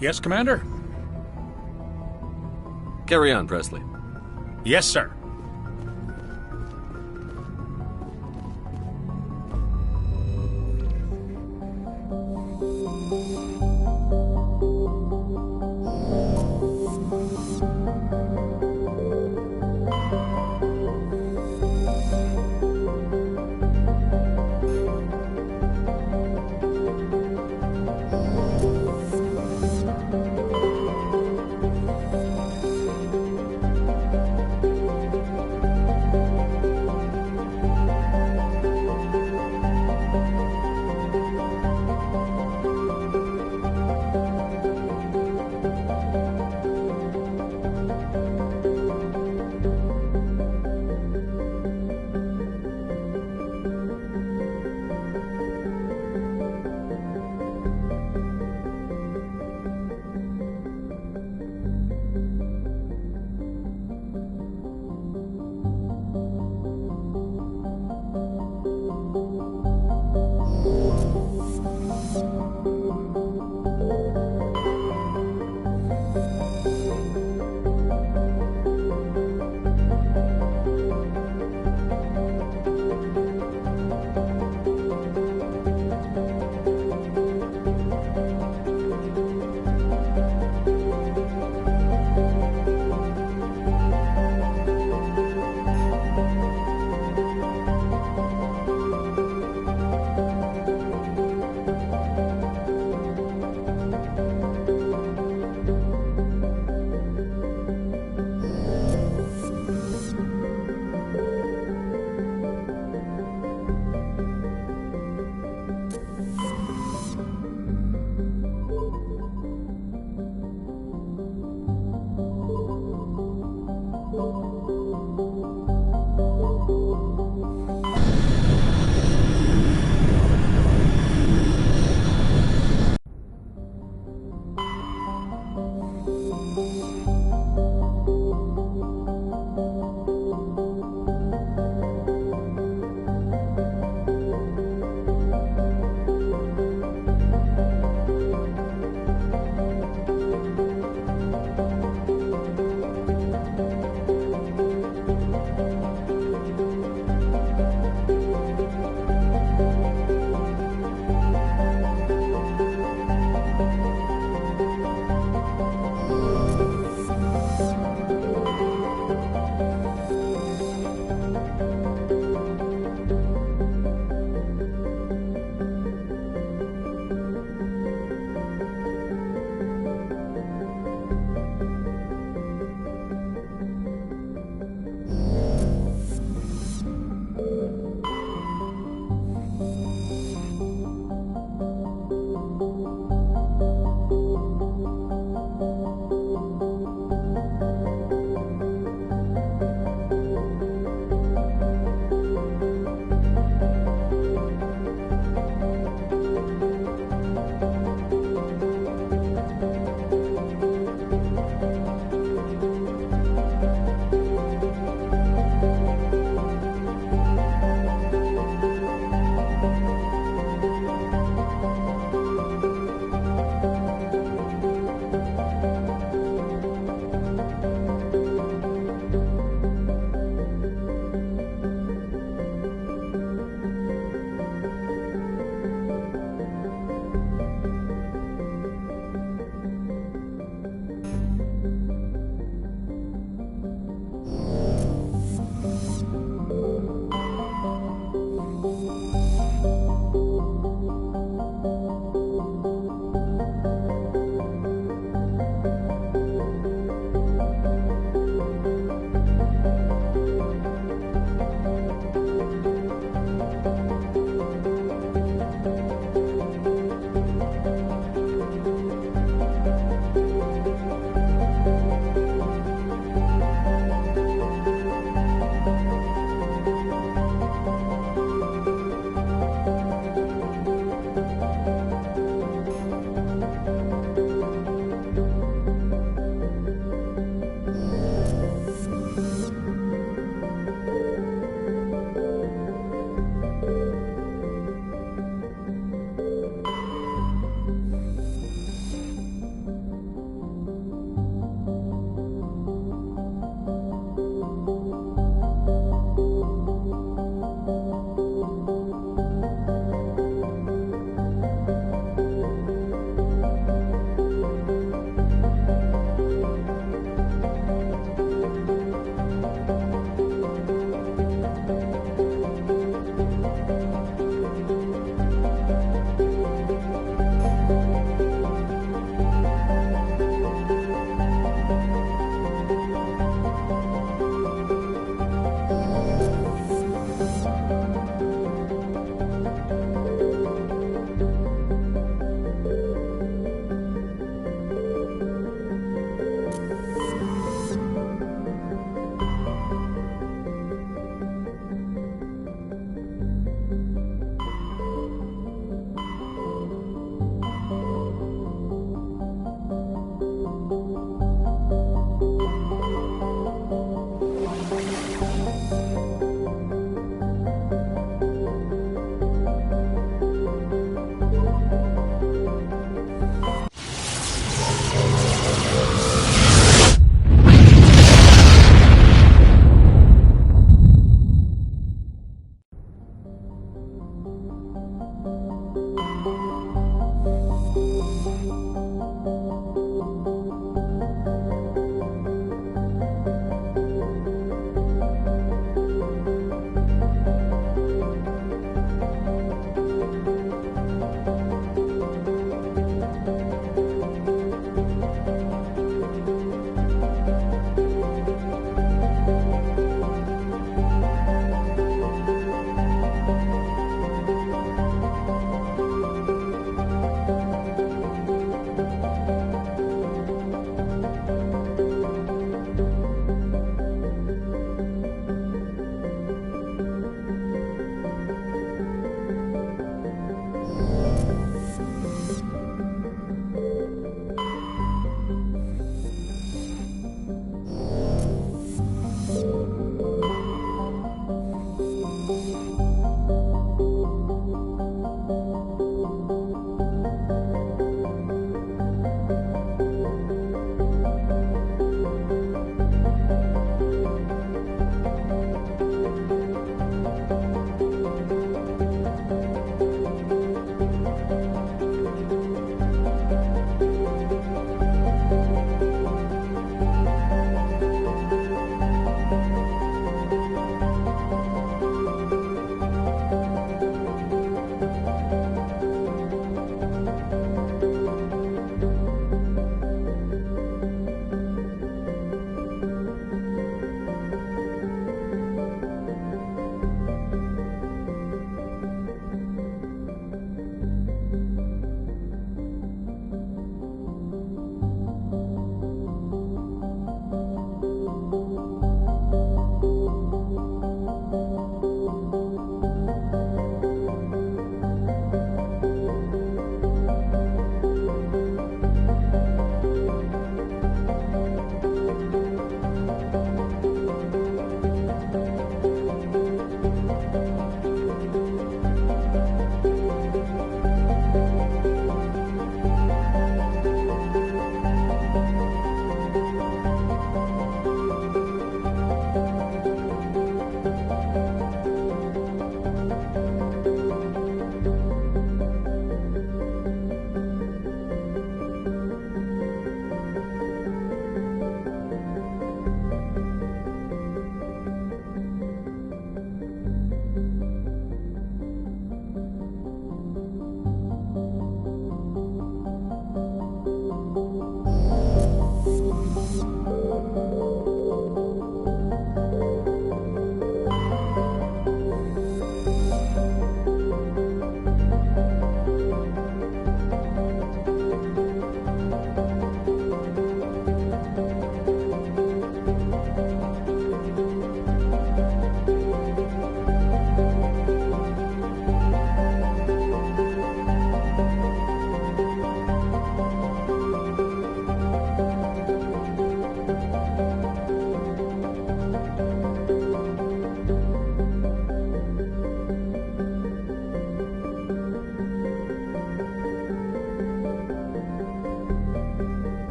Yes, Commander? Carry on, Presley. Yes, sir.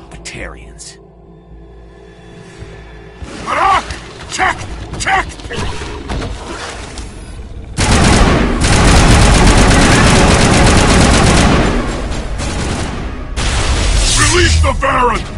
Batarians. Check! Check! Release the Baron!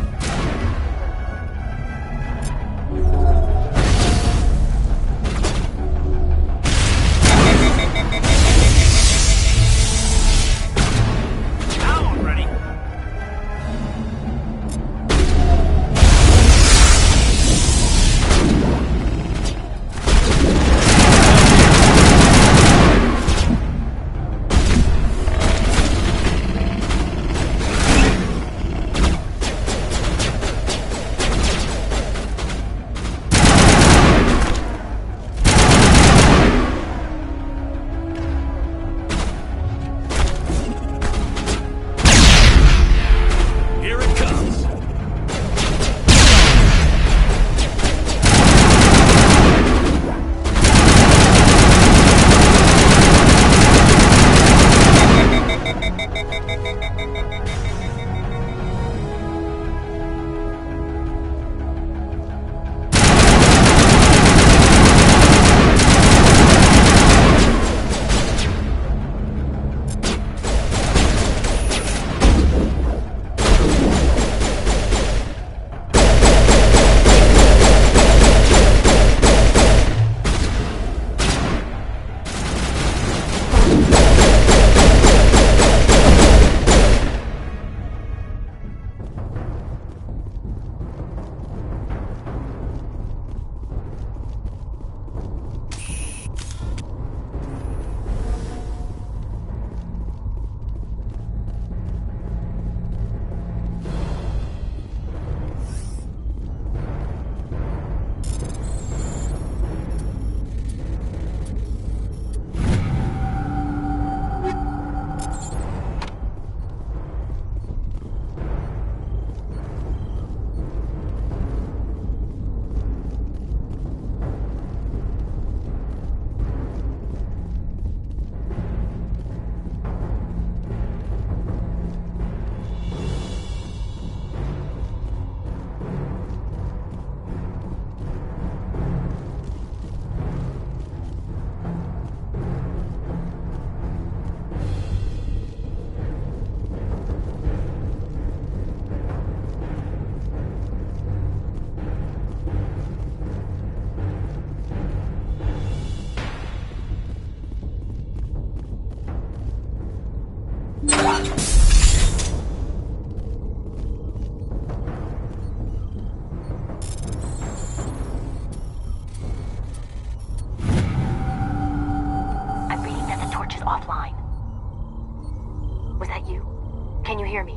Can you hear me?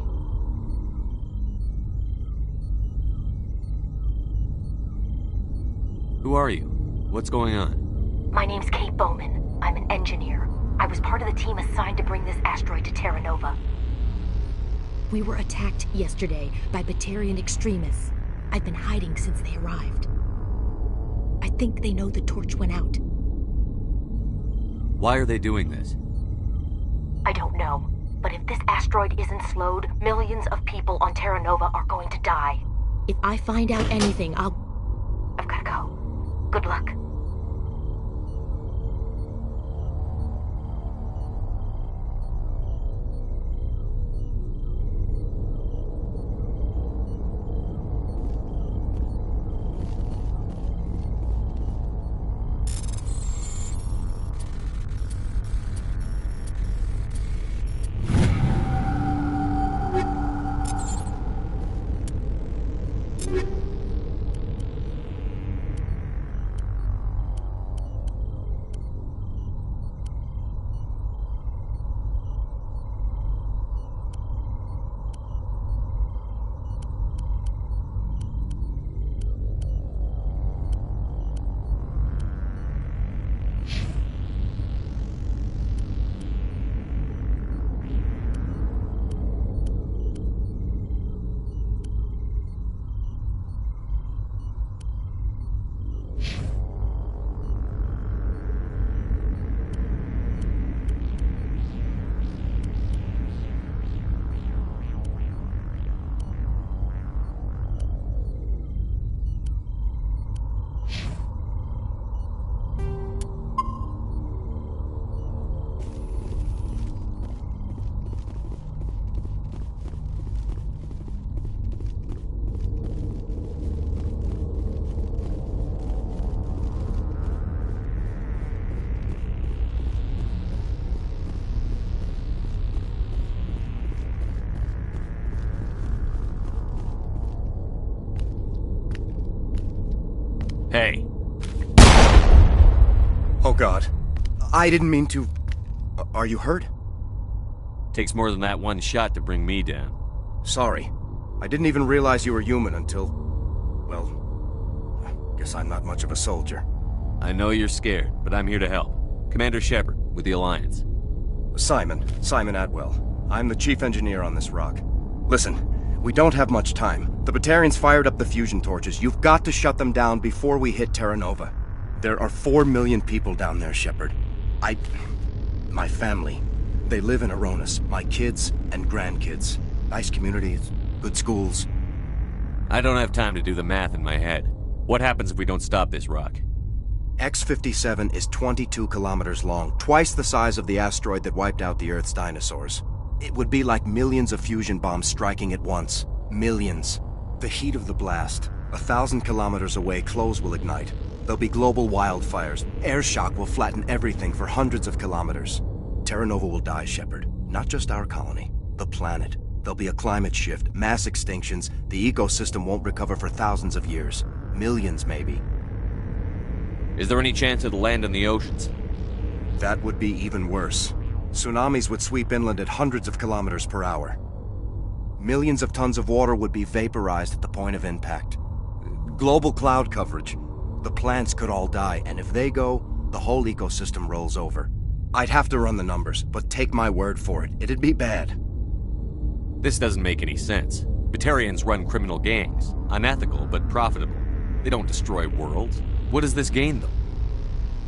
Who are you? What's going on? My name's Kate Bowman. I'm an engineer. I was part of the team assigned to bring this asteroid to Terra Nova. We were attacked yesterday by Batarian extremists. I've been hiding since they arrived. I think they know the torch went out. Why are they doing this? I don't know. But if this asteroid isn't slowed, millions of people on Terra Nova are going to die. If I find out anything, I've gotta go. Good luck. Hey. Oh God. I didn't mean to... Are you hurt? Takes more than that one shot to bring me down. Sorry. I didn't even realize you were human until... Well... Guess I'm not much of a soldier. I know you're scared, but I'm here to help. Commander Shepard, with the Alliance. Simon Atwell. I'm the chief engineer on this rock. Listen, we don't have much time. The Batarians fired up the fusion torches. You've got to shut them down before we hit Terra Nova. There are 4 million people down there, Shepard. My family. They live in Aronis. My kids and grandkids. Nice communities, good schools. I don't have time to do the math in my head. What happens if we don't stop this rock? X-57 is 22 kilometers long, twice the size of the asteroid that wiped out the Earth's dinosaurs. It would be like millions of fusion bombs striking at once. Millions. The heat of the blast. 1,000 kilometers away, clothes will ignite. There'll be global wildfires. Air shock will flatten everything for hundreds of kilometers. Terra Nova will die, Shepard. Not just our colony. The planet. There'll be a climate shift, mass extinctions. The ecosystem won't recover for thousands of years. Millions, maybe. Is there any chance it'll land in the oceans? That would be even worse. Tsunamis would sweep inland at hundreds of kilometers per hour. Millions of tons of water would be vaporized at the point of impact. Global cloud coverage. The plants could all die, and if they go, the whole ecosystem rolls over. I'd have to run the numbers, but take my word for it, it'd be bad. This doesn't make any sense. Batarians run criminal gangs. Unethical, but profitable. They don't destroy worlds. What does this gain them?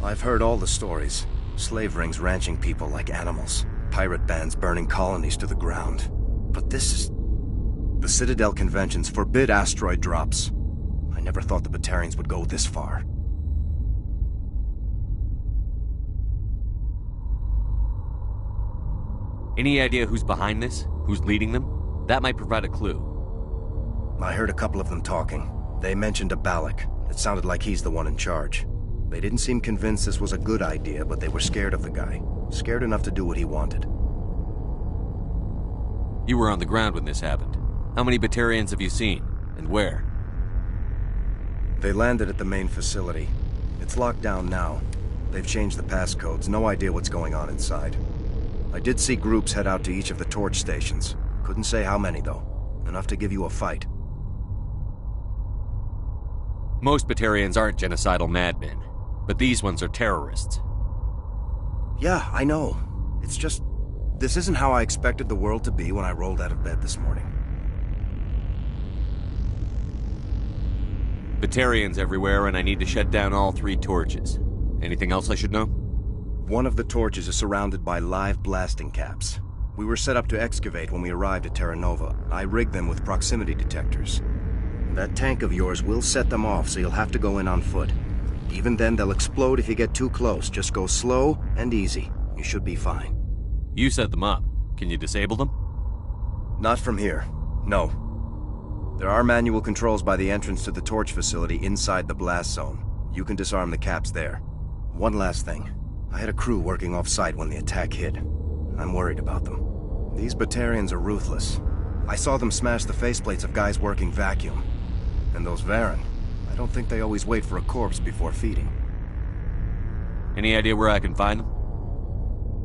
I've heard all the stories. Slave rings ranching people like animals. Pirate bands burning colonies to the ground. But this is... The Citadel conventions forbid asteroid drops. I never thought the Batarians would go this far. Any idea who's behind this? Who's leading them? That might provide a clue. I heard a couple of them talking. They mentioned a Balak. It sounded like he's the one in charge. They didn't seem convinced this was a good idea, but they were scared of the guy. Scared enough to do what he wanted. You were on the ground when this happened. How many Batarians have you seen? And where? They landed at the main facility. It's locked down now. They've changed the passcodes. No idea what's going on inside. I did see groups head out to each of the torch stations. Couldn't say how many, though. Enough to give you a fight. Most Batarians aren't genocidal madmen, but these ones are terrorists. Yeah, I know. It's just... This isn't how I expected the world to be when I rolled out of bed this morning. Batarians everywhere, and I need to shut down all 3 torches. Anything else I should know? One of the torches is surrounded by live blasting caps. We were set up to excavate when we arrived at Terra Nova. I rigged them with proximity detectors. That tank of yours will set them off, so you'll have to go in on foot. Even then, they'll explode if you get too close. Just go slow and easy. You should be fine. You set them up. Can you disable them? Not from here. No. There are manual controls by the entrance to the torch facility inside the blast zone. You can disarm the caps there. One last thing. I had a crew working off-site when the attack hit. I'm worried about them. These Batarians are ruthless. I saw them smash the faceplates of guys working vacuum. And those Varen, I don't think they always wait for a corpse before feeding. Any idea where I can find them?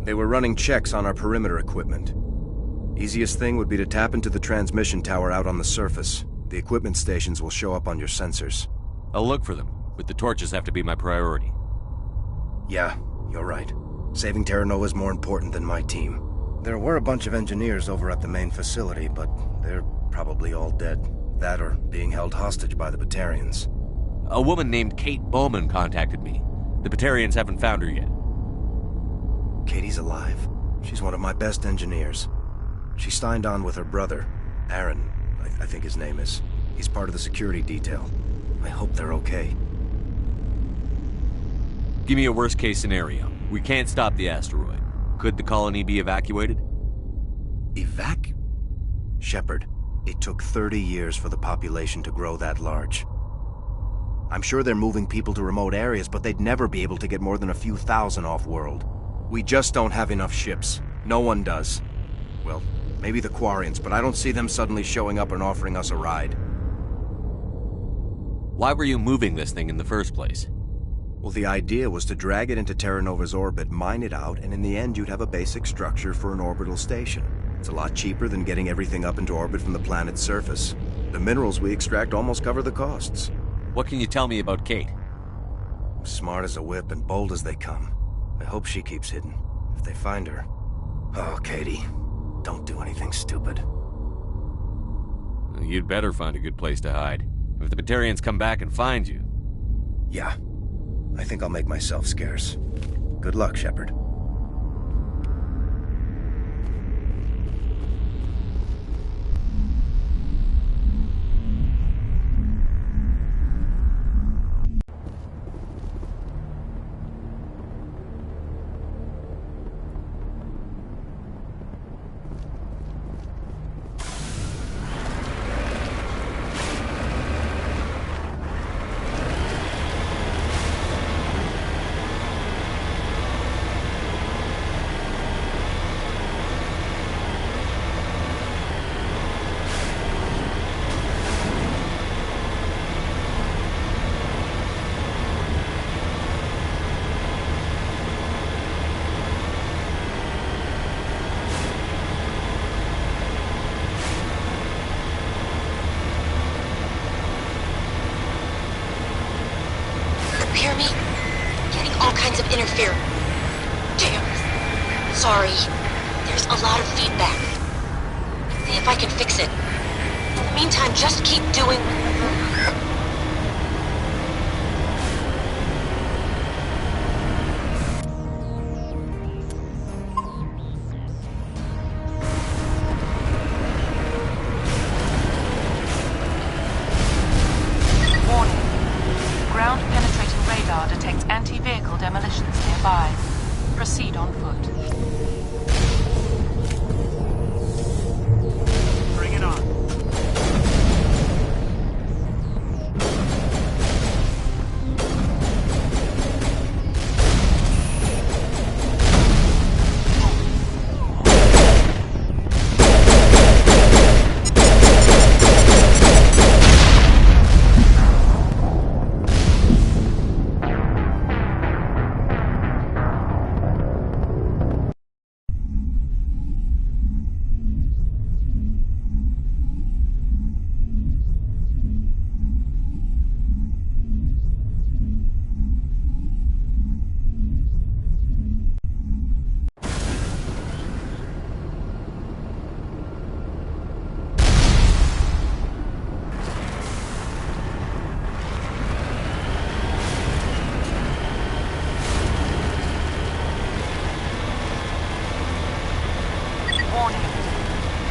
They were running checks on our perimeter equipment. Easiest thing would be to tap into the transmission tower out on the surface. The equipment stations will show up on your sensors. I'll look for them, but the torches have to be my priority. Yeah, you're right. Saving Terra Nova is more important than my team. There were a bunch of engineers over at the main facility, but they're probably all dead. That or being held hostage by the Batarians. A woman named Kate Bowman contacted me. The Batarians haven't found her yet. Katie's alive. She's one of my best engineers. She signed on with her brother, Aaron, I think his name is. He's part of the security detail. I hope they're okay. Give me a worst-case scenario. We can't stop the asteroid. Could the colony be evacuated? Shepard, it took 30 years for the population to grow that large. I'm sure they're moving people to remote areas, but they'd never be able to get more than a few thousand off-world. We just don't have enough ships. No one does. Well, maybe the Quarians, but I don't see them suddenly showing up and offering us a ride. Why were you moving this thing in the first place? Well, the idea was to drag it into Terra Nova's orbit, mine it out, and in the end you'd have a basic structure for an orbital station. It's a lot cheaper than getting everything up into orbit from the planet's surface. The minerals we extract almost cover the costs. What can you tell me about Kate? Smart as a whip and bold as they come. I hope she keeps hidden. If they find her... Oh, Katie, don't do anything stupid. You'd better find a good place to hide. If the Batarians come back and find you... Yeah. I think I'll make myself scarce. Good luck, Shepard. Hear me? Getting all kinds of interference. Damn. Sorry. There's a lot of feedback. See if I can fix it. In the meantime, just keep doing... Proceed on foot. Bring it on.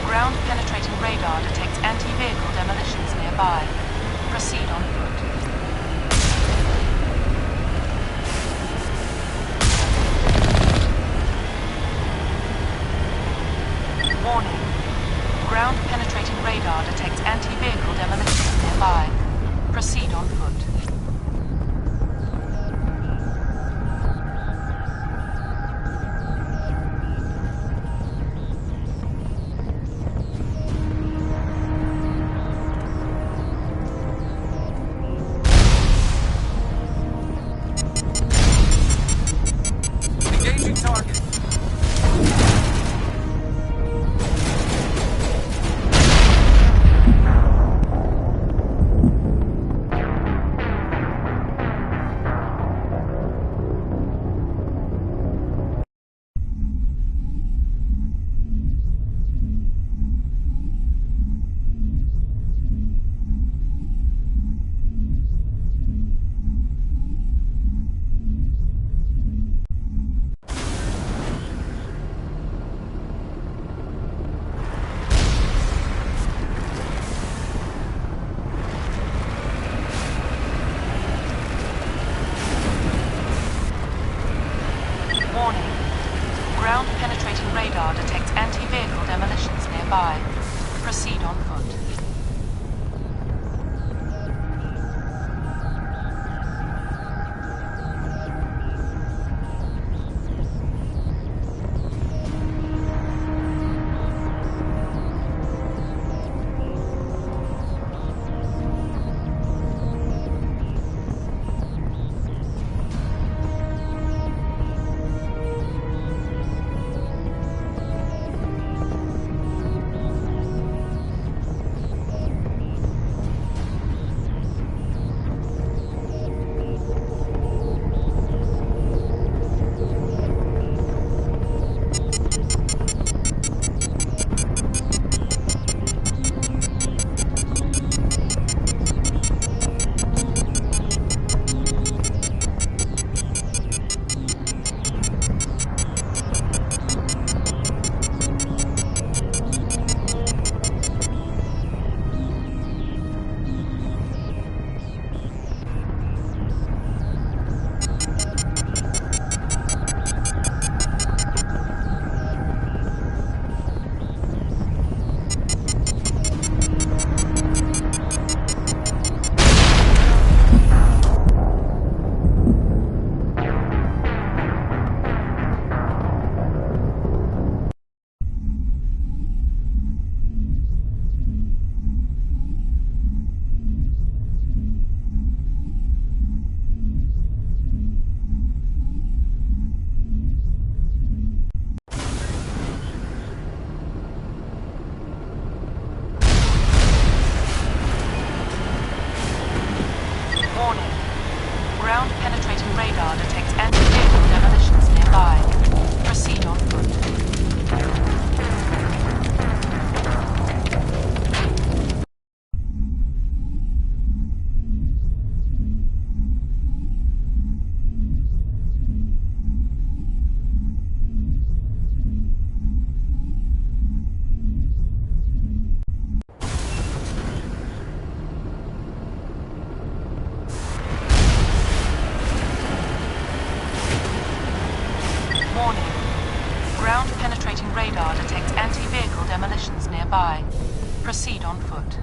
Ground-penetrating radar detects anti-vehicle demolitions nearby. Proceed on foot. Warning. Ground-penetrating radar detects anti-vehicle demolitions nearby. Proceed on foot. Ground-penetrating radar detects anti-vehicle demolitions nearby. Proceed on foot. penetrating radar detects anti-vehicle demolitions nearby. Proceed on foot.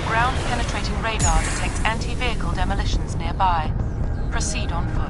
Ground-penetrating radar detects anti-vehicle demolitions nearby. Proceed on foot.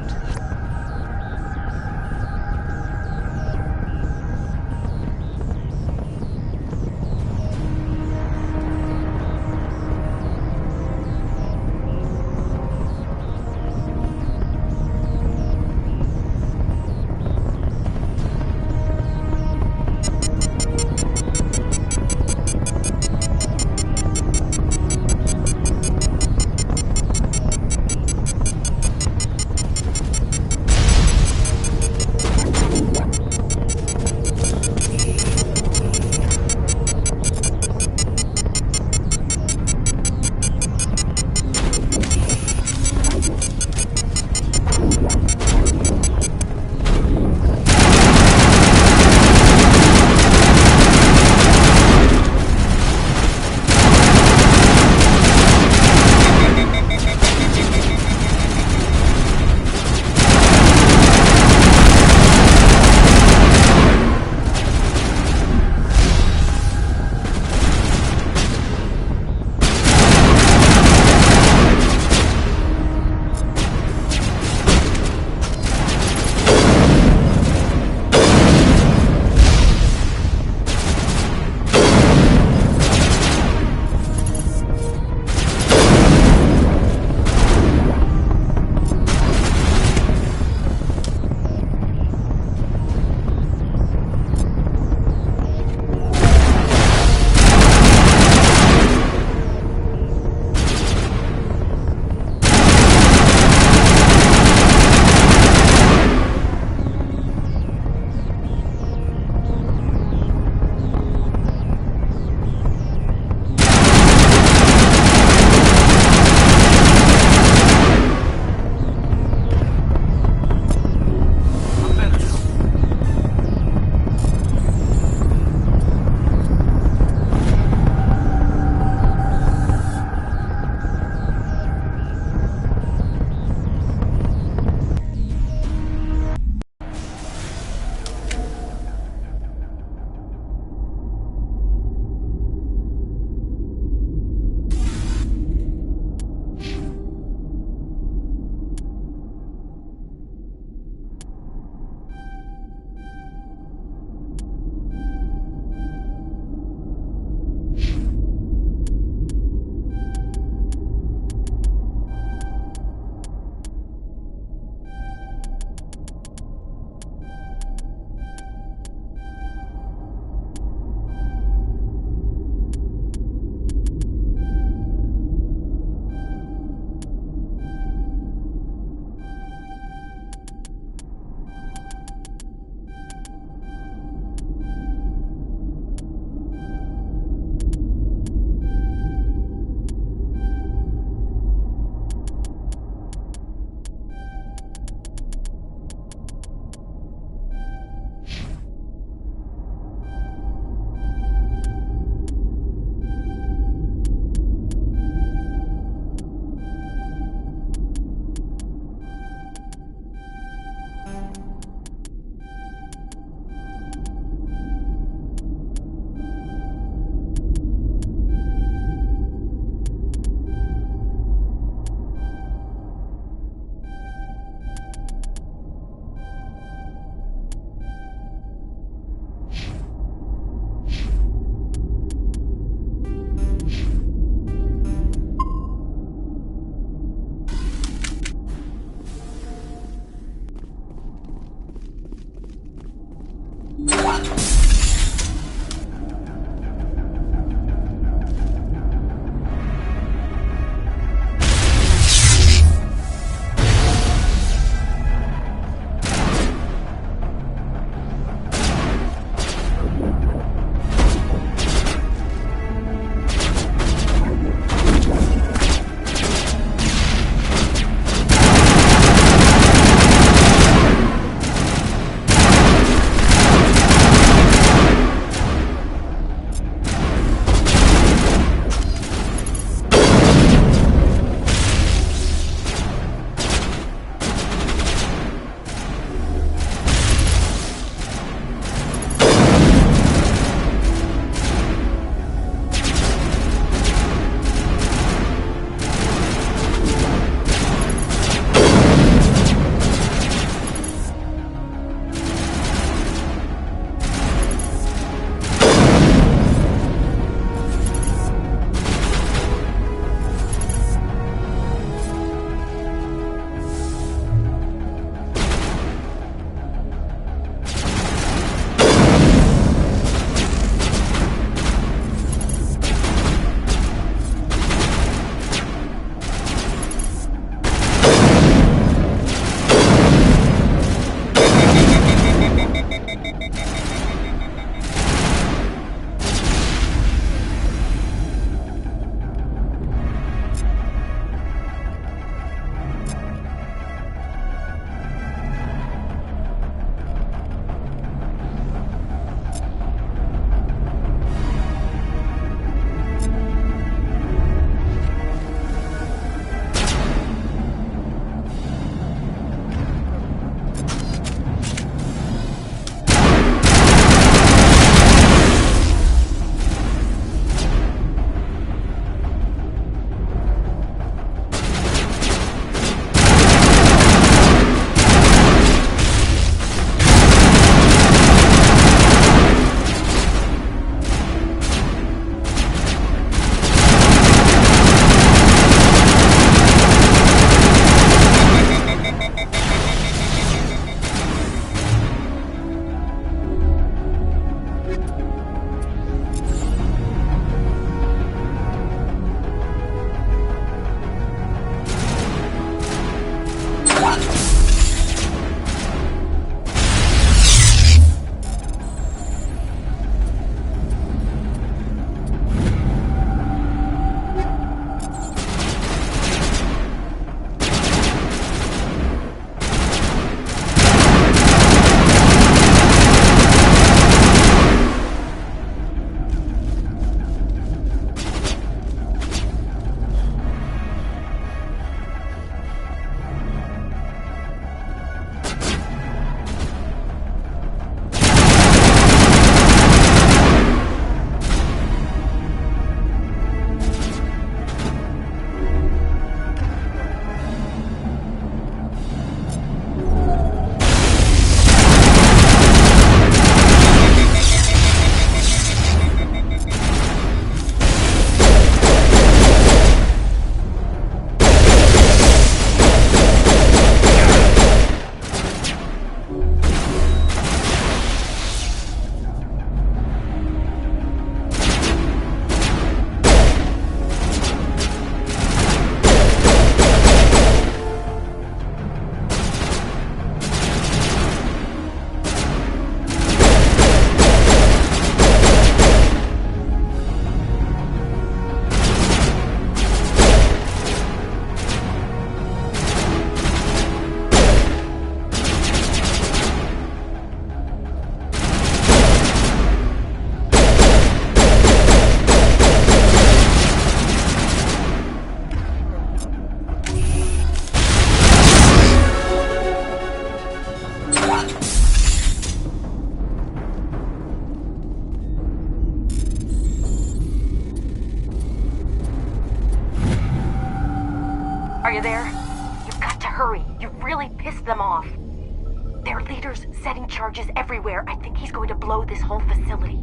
there, I think he's going to blow this whole facility.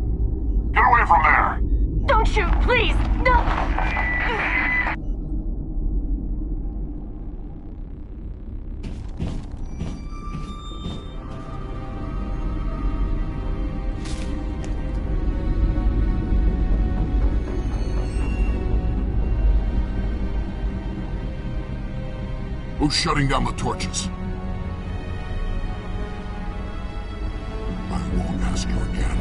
Get away from there! Don't shoot, please! No! Who's shutting down the torches? I won't ask you again.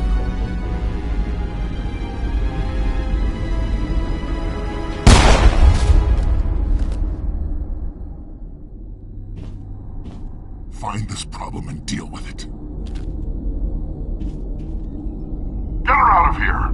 Find this problem and deal with it. Get her out of here!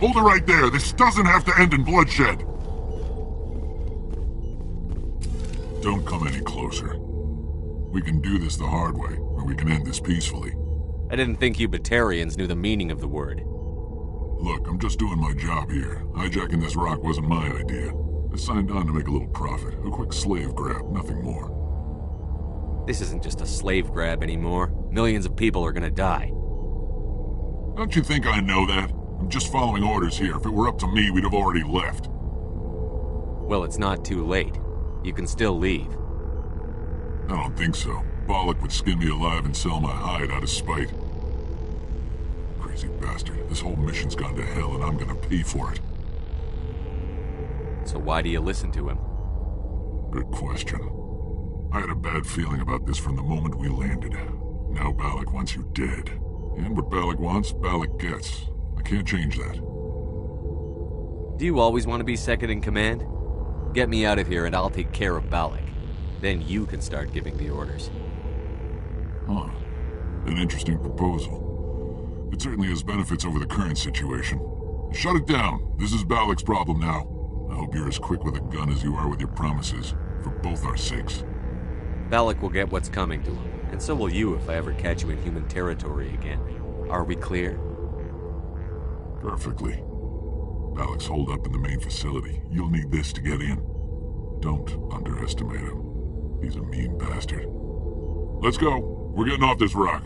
Hold it right there. This doesn't have to end in bloodshed. Don't come any closer. We can do this the hard way, or we can end this peacefully. I didn't think you Batarians knew the meaning of the word. Look, I'm just doing my job here. Hijacking this rock wasn't my idea. I signed on to make a little profit. A quick slave grab, nothing more. This isn't just a slave grab anymore. Millions of people are gonna die. Don't you think I know that? I'm just following orders here. If it were up to me, we'd have already left. Well, it's not too late. You can still leave. I don't think so. Bollock would skin me alive and sell my hide out of spite. Crazy bastard. This whole mission's gone to hell and I'm gonna pay for it. So why do you listen to him? Good question. I had a bad feeling about this from the moment we landed. Now Bollock wants you dead. And what Bollock wants, Bollock gets. I can't change that. Do you always want to be second in command? Get me out of here and I'll take care of Bollock. Then you can start giving the orders. Huh. An interesting proposal. It certainly has benefits over the current situation. Shut it down. This is Bollock's problem now. I hope you're as quick with a gun as you are with your promises, for both our sakes. Bollock will get what's coming to him, and so will you if I ever catch you in human territory again. Are we clear? Perfectly. Bollock's holed up in the main facility. You'll need this to get in. Don't underestimate him. He's a mean bastard. Let's go. We're getting off this rock.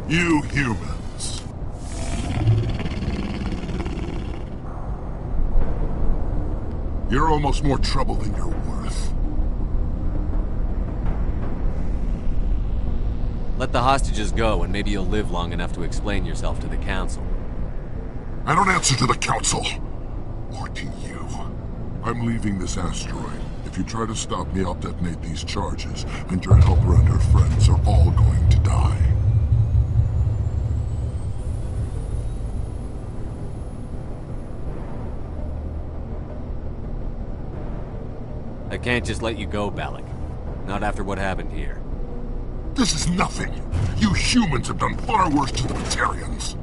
You humans. You're almost more trouble than you're worth. Let the hostages go, and maybe you'll live long enough to explain yourself to the Council. I don't answer to the Council. Or to you. I'm leaving this asteroid. If you try to stop me, I'll detonate these charges, and your helper and her friends are all going to die. I can't just let you go, Balak. Not after what happened here. This is nothing. You humans have done far worse to the Batarians.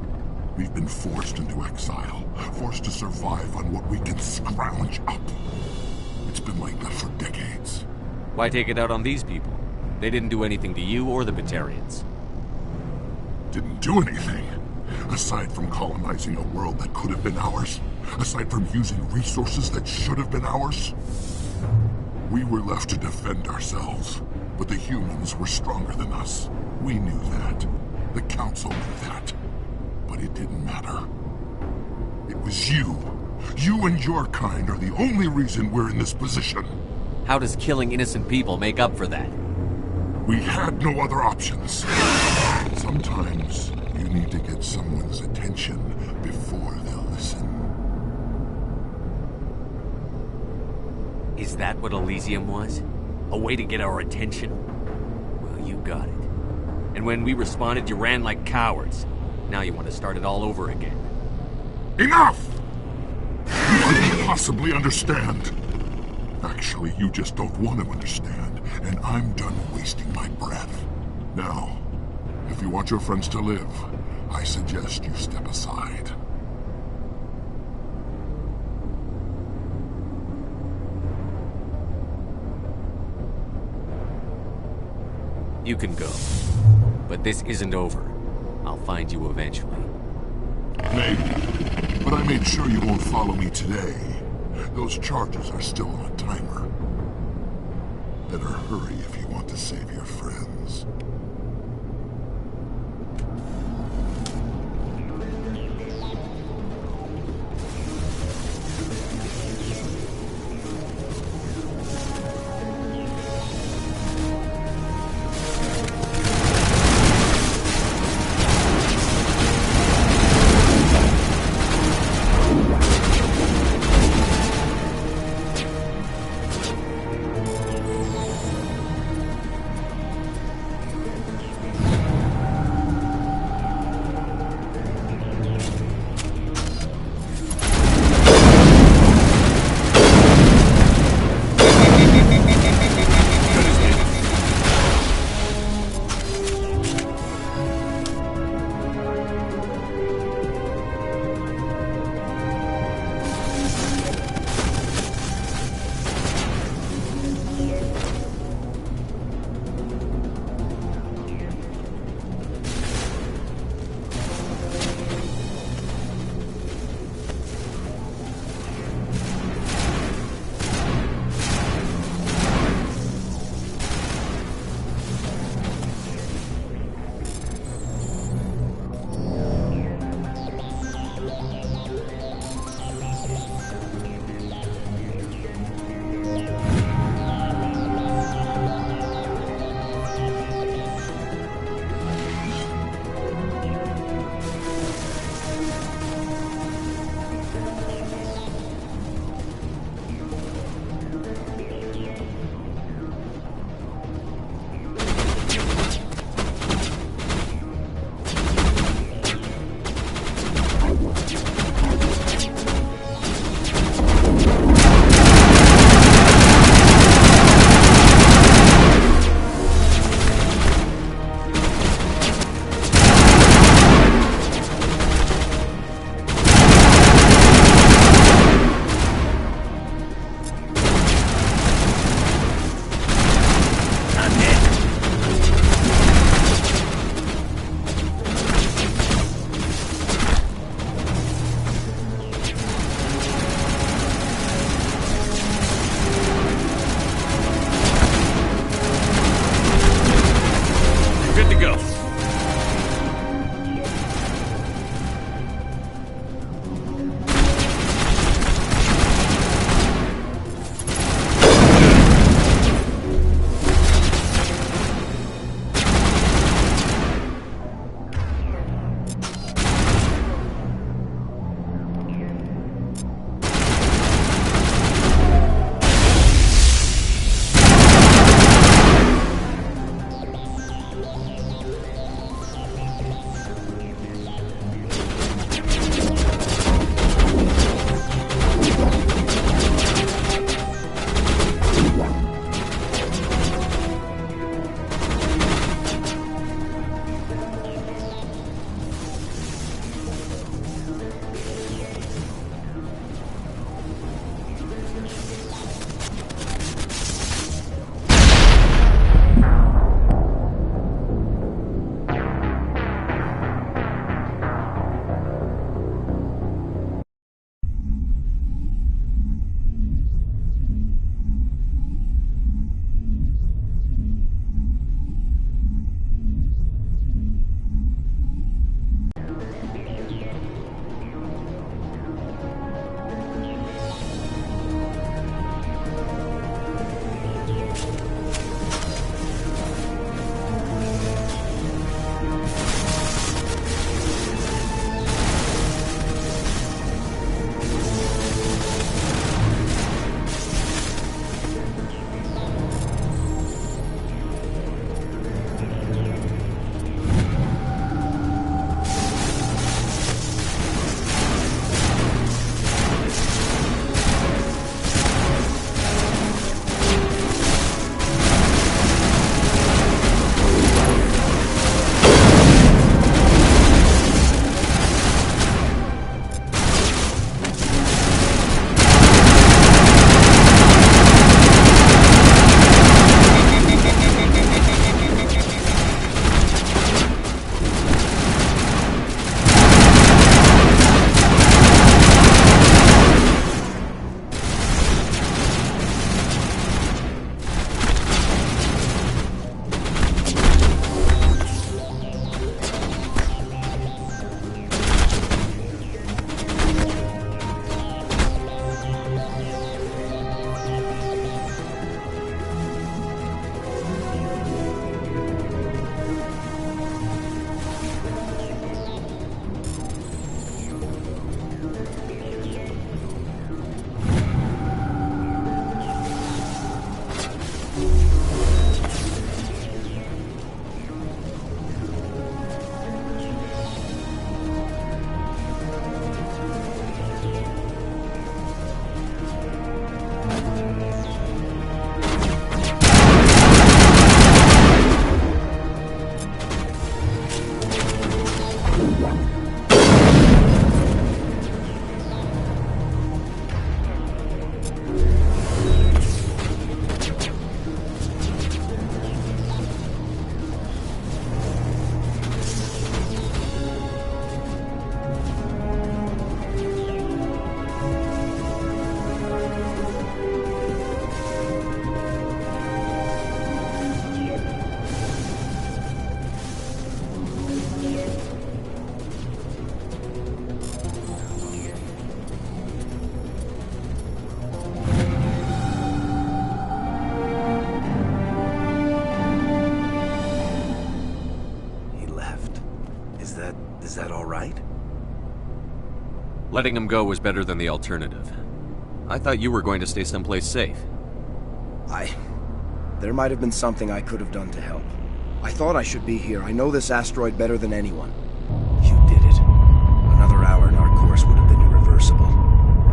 We've been forced into exile, forced to survive on what we can scrounge up. It's been like that for decades. Why take it out on these people? They didn't do anything to you or the Batarians. Didn't do anything. Aside from colonizing a world that could have been ours. Aside from using resources that should have been ours. We were left to defend ourselves. But the humans were stronger than us. We knew that. The Council knew that. But it didn't matter. It was you. You and your kind are the only reason we're in this position. How does killing innocent people make up for that? We had no other options. Sometimes you need to get someone's attention before they'll listen. Is that what Elysium was? A way to get our attention? Well, you got it. And when we responded, you ran like cowards. Now you want to start it all over again. Enough! You couldn't possibly understand. Actually, you just don't want to understand, and I'm done wasting my breath. Now, if you want your friends to live, I suggest you step aside. You can go. But this isn't over. I'll find you eventually. Maybe. But I made sure you won't follow me today. Those charges are still on a timer. Better hurry if you want to save your friends. Is that all right? Letting him go was better than the alternative. I thought you were going to stay someplace safe. There might have been something I could have done to help. I thought I should be here. I know this asteroid better than anyone. You did it. Another hour and our course would have been irreversible.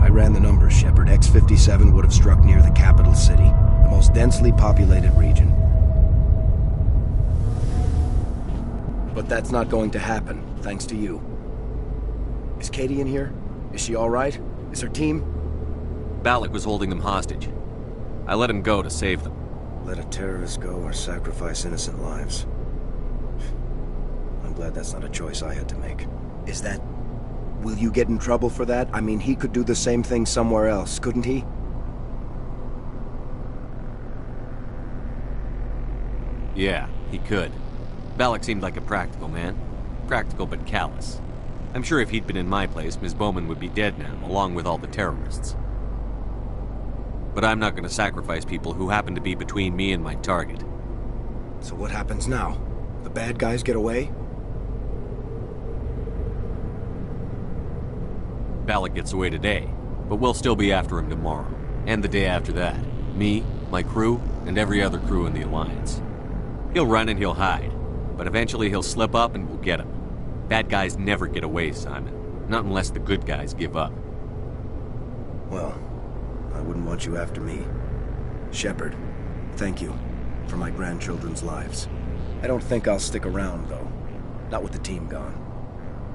I ran the numbers, Shepard. X-57 would have struck near the capital city, the most densely populated region. But that's not going to happen, thanks to you. Is Katie in here? Is she all right? Is her team? Balak was holding them hostage. I let him go to save them. Let a terrorist go or sacrifice innocent lives. I'm glad that's not a choice I had to make. Is that... Will you get in trouble for that? I mean, he could do the same thing somewhere else, couldn't he? Yeah, he could. Balak seemed like a practical man. Practical but callous. I'm sure if he'd been in my place, Ms. Bowman would be dead now, along with all the terrorists. But I'm not going to sacrifice people who happen to be between me and my target. So what happens now? The bad guys get away? Balak gets away today, but we'll still be after him tomorrow. And the day after that. Me, my crew, and every other crew in the Alliance. He'll run and he'll hide, but eventually he'll slip up and we'll get him. Bad guys never get away, Simon. Not unless the good guys give up. Well, I wouldn't want you after me. Shepard, thank you for my grandchildren's lives. I don't think I'll stick around, though. Not with the team gone.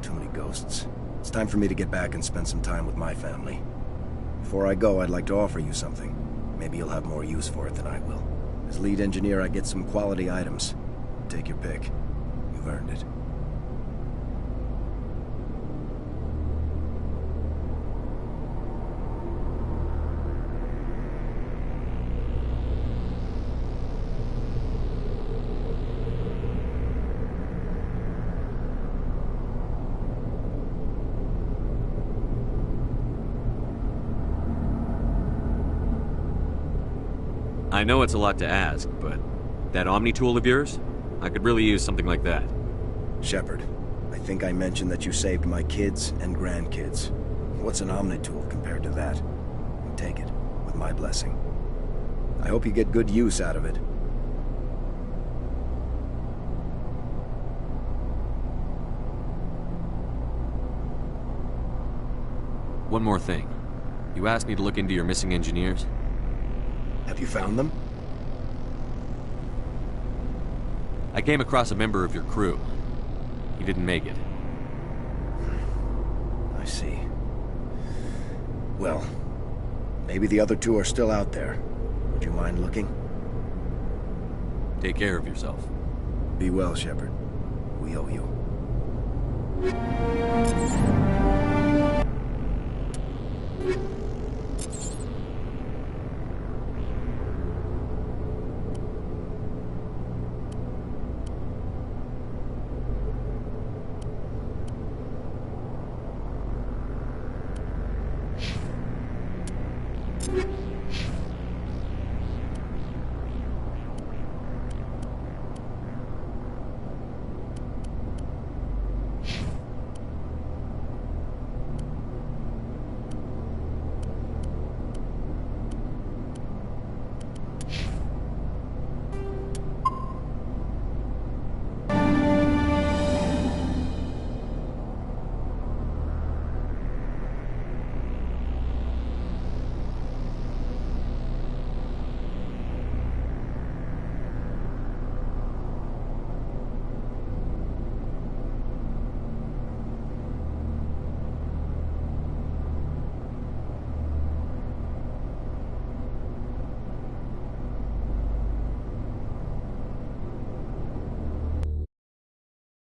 Too many ghosts. It's time for me to get back and spend some time with my family. Before I go, I'd like to offer you something. Maybe you'll have more use for it than I will. As lead engineer, I get some quality items. Take your pick. You've earned it. I know it's a lot to ask, but that Omni tool of yours? I could really use something like that. Shepard, I think I mentioned that you saved my kids and grandkids. What's an Omni tool compared to that? Take it, with my blessing. I hope you get good use out of it. One more thing. You asked me to look into your missing engineers? Have you found them? I came across a member of your crew. He didn't make it. I see. Well, maybe the other two are still out there. Would you mind looking? Take care of yourself. Be well, Shepard. We owe you.